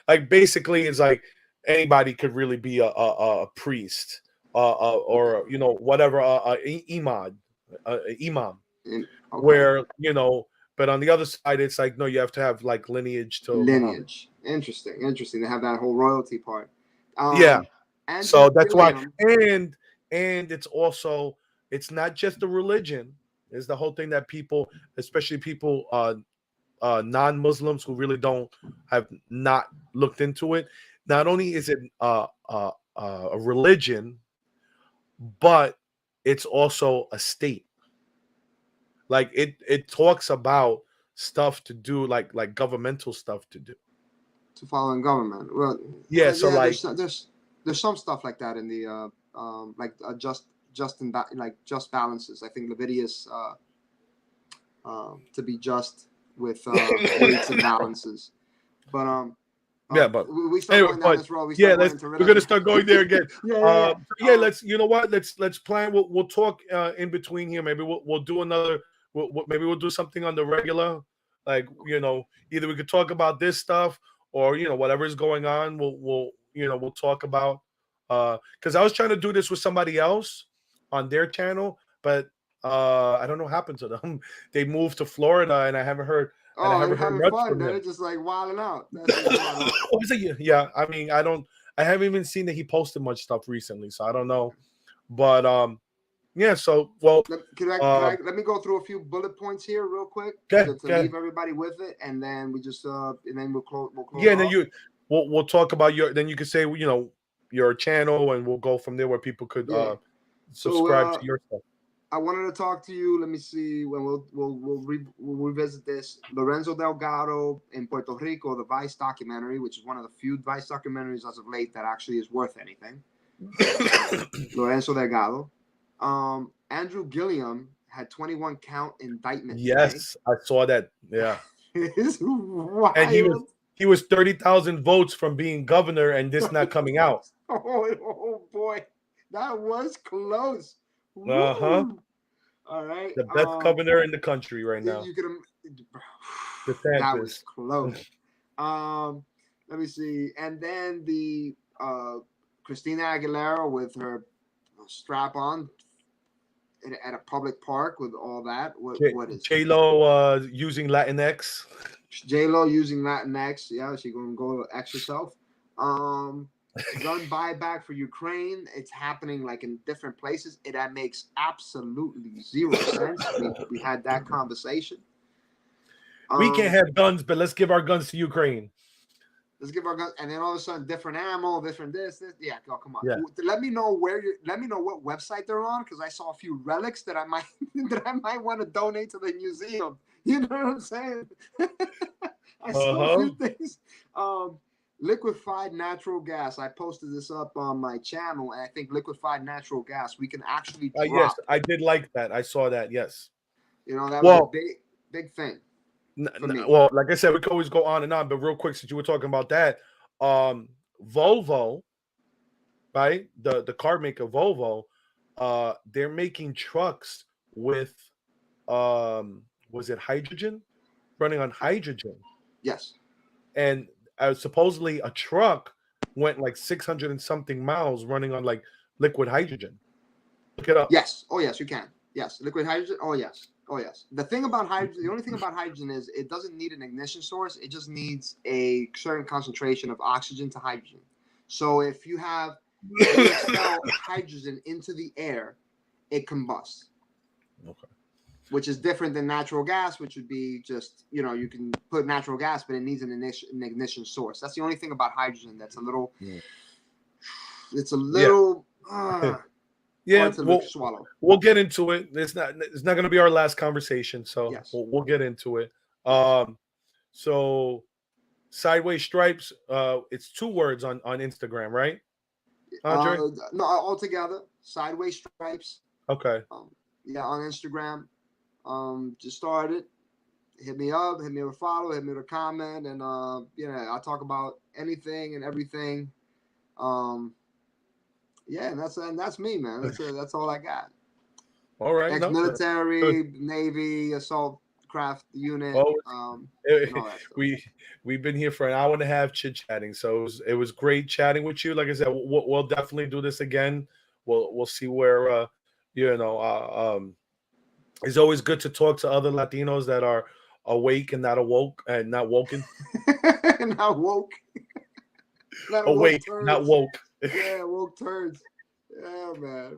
like, basically it's like anybody could really be a priest, or whatever, imam, Okay. where but on the other side it's like, no, you have to have like lineage to Muhammad. Interesting to have that whole royalty part. And so that's why, and it's also, it's not just the religion, it's the whole thing that people, especially people non-Muslims who really have not looked into it, not only is it a religion, but it's also a state. Like, it talks about stuff to do, like governmental stuff to do, to follow in government. Well, so like there's some stuff like that in the just balances. I think Leviticus to be just with weights and balances, but we start going down this road. We're gonna start going there again. Let's let's plan. We'll talk in between here. Maybe we'll do another. Maybe we'll do something on the regular. Like, either we could talk about this stuff, or whatever is going on. We'll talk about. Because I was trying to do this with somebody else on their channel, but I don't know what happened to them. They moved to Florida, and I haven't heard. I haven't heard much from them. They're just like wilding out. Yeah, I mean, I haven't even seen that he posted much stuff recently, so I don't know. But so let me go through a few bullet points here real quick to leave everybody with it, and then we just and then we'll close. Yeah, and then we'll talk about then you can say your channel, and we'll go from there where people could subscribe to your stuff. I wanted to talk to you. Let me see when we'll revisit this. Lorenzo Delgado in Puerto Rico, the Vice documentary, which is one of the few Vice documentaries as of late that actually is worth anything. Lorenzo Delgado. Andrew Gilliam had 21 count indictment today. Yes, I saw that. Yeah. It's wild. And he was 30,000 votes from being governor, and this not coming out. Oh boy, that was close. Uh-huh. Woo. All right. The best governor in the country right now. You could DeSantis. That was close. Let me see. And then the Christina Aguilera with her strap on at a public park with all that. What is J-Lo using Latinx? J-Lo using Latinx. Yeah, she gonna go X herself. Gun buyback for Ukraine. It's happening like in different places. That makes absolutely zero sense. We had that conversation. We can't have guns, but let's give our guns to Ukraine. Let's give our guns, and then all of a sudden, different ammo, different this. Yeah, oh, come on. Yeah. Let me know let me know what website they're on, because I saw a few relics that I might want to donate to the museum. You know what I'm saying? I saw a few things. Liquefied natural gas. I posted this up on my channel, and I think liquefied natural gas, we can actually drop. Yes, I did like that. I saw that. Yes. You know, that was a big thing. Well, like I said, we could always go on and on, but real quick, since you were talking about that, Volvo, right? The car maker Volvo, they're making trucks with was it hydrogen? Running on hydrogen. Yes. And supposedly a truck went like 600 and something miles running on like liquid hydrogen. Look it up. Yes. Oh yes, you can. Yes. Liquid hydrogen. Oh yes. Oh yes. The thing about hydrogen, the only thing about hydrogen is it doesn't need an ignition source. It just needs a certain concentration of oxygen to hydrogen. So if you expel hydrogen into the air, it combusts. Okay. Which is different than natural gas, which would be just, you know, you can put natural gas, but it needs an ignition source. That's the only thing about hydrogen that's a little. It's a little. Yeah, we'll get into it. It's not going to be our last conversation, so yes. we'll get into it. So Sideway Stripes, it's 2 words on Instagram, right, Andre? No, all together. Sideway Stripes. Okay. Yeah, on Instagram. Just started. Hit me up, hit me with a follow, hit me with a comment, and I talk about anything and everything. Yeah, and that's me, man. That's all I got. All right. Ex-military, Navy, assault craft unit. We've been here for an hour and a half chit-chatting, so it was great chatting with you. Like I said, we'll definitely do this again. We'll see where it's always good to talk to other Latinos that are awake and not awoke and not woken. Not woke. Not awake, not woke. Yeah, woke turds. Yeah, man.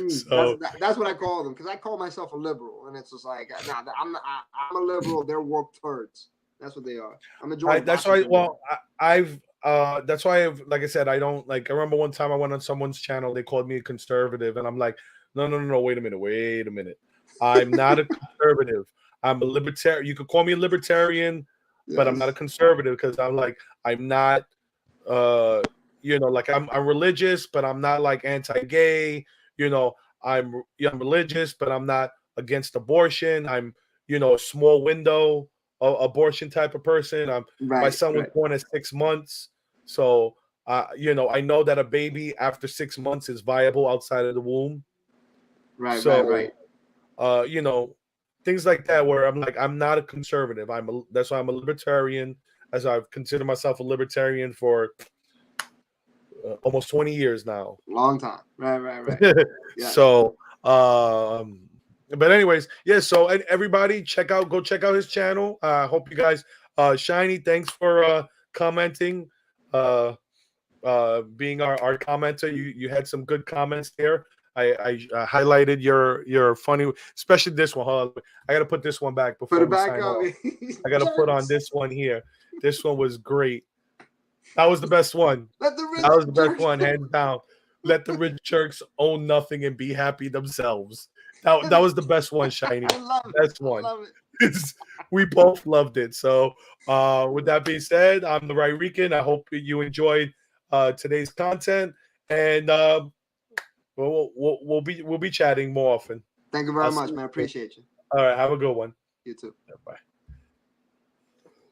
So, that's what I call them, because I call myself a liberal, and it's just like, I'm a liberal. They're woke turds. That's what they are. I'm a George. That's why. Well, that's why like I said, I don't like. I remember one time I went on someone's channel. They called me a conservative, and I'm like, no. Wait a minute. I'm not a conservative. I'm a libertarian. You could call me a libertarian, but I'm not a conservative, because I'm not. I'm religious, but I'm not like anti-gay. I'm religious, but I'm not against abortion. I'm a small window abortion type of person. My son was born at 6 months, so I know that a baby after 6 months is viable outside of the womb. Right. Things like that, where I'm like, I'm not a conservative. That's why I'm a libertarian, as I've considered myself a libertarian for almost 20 years now. Long time. Right. Yeah. So, but anyways, yeah. So everybody, go check out his channel. I hope you guys, Shiny, thanks for commenting, being our commenter. You had some good comments there. I highlighted your funny, especially this one. Hold on. I got to put this one back before put it we back sign up. off. I got to put on this one here. This one was great. That was the best one. That was the best one, hands down. Let the rich jerks own nothing and be happy themselves. That was the best one, Shiny. I love it. Best one. I love it. We both loved it. So with that being said, I'm the Rican. I hope you enjoyed today's content. And Well, we'll be chatting more often. Thank you very I'll see much, you man. soon. Appreciate you. All right, have a good one. You too. Bye.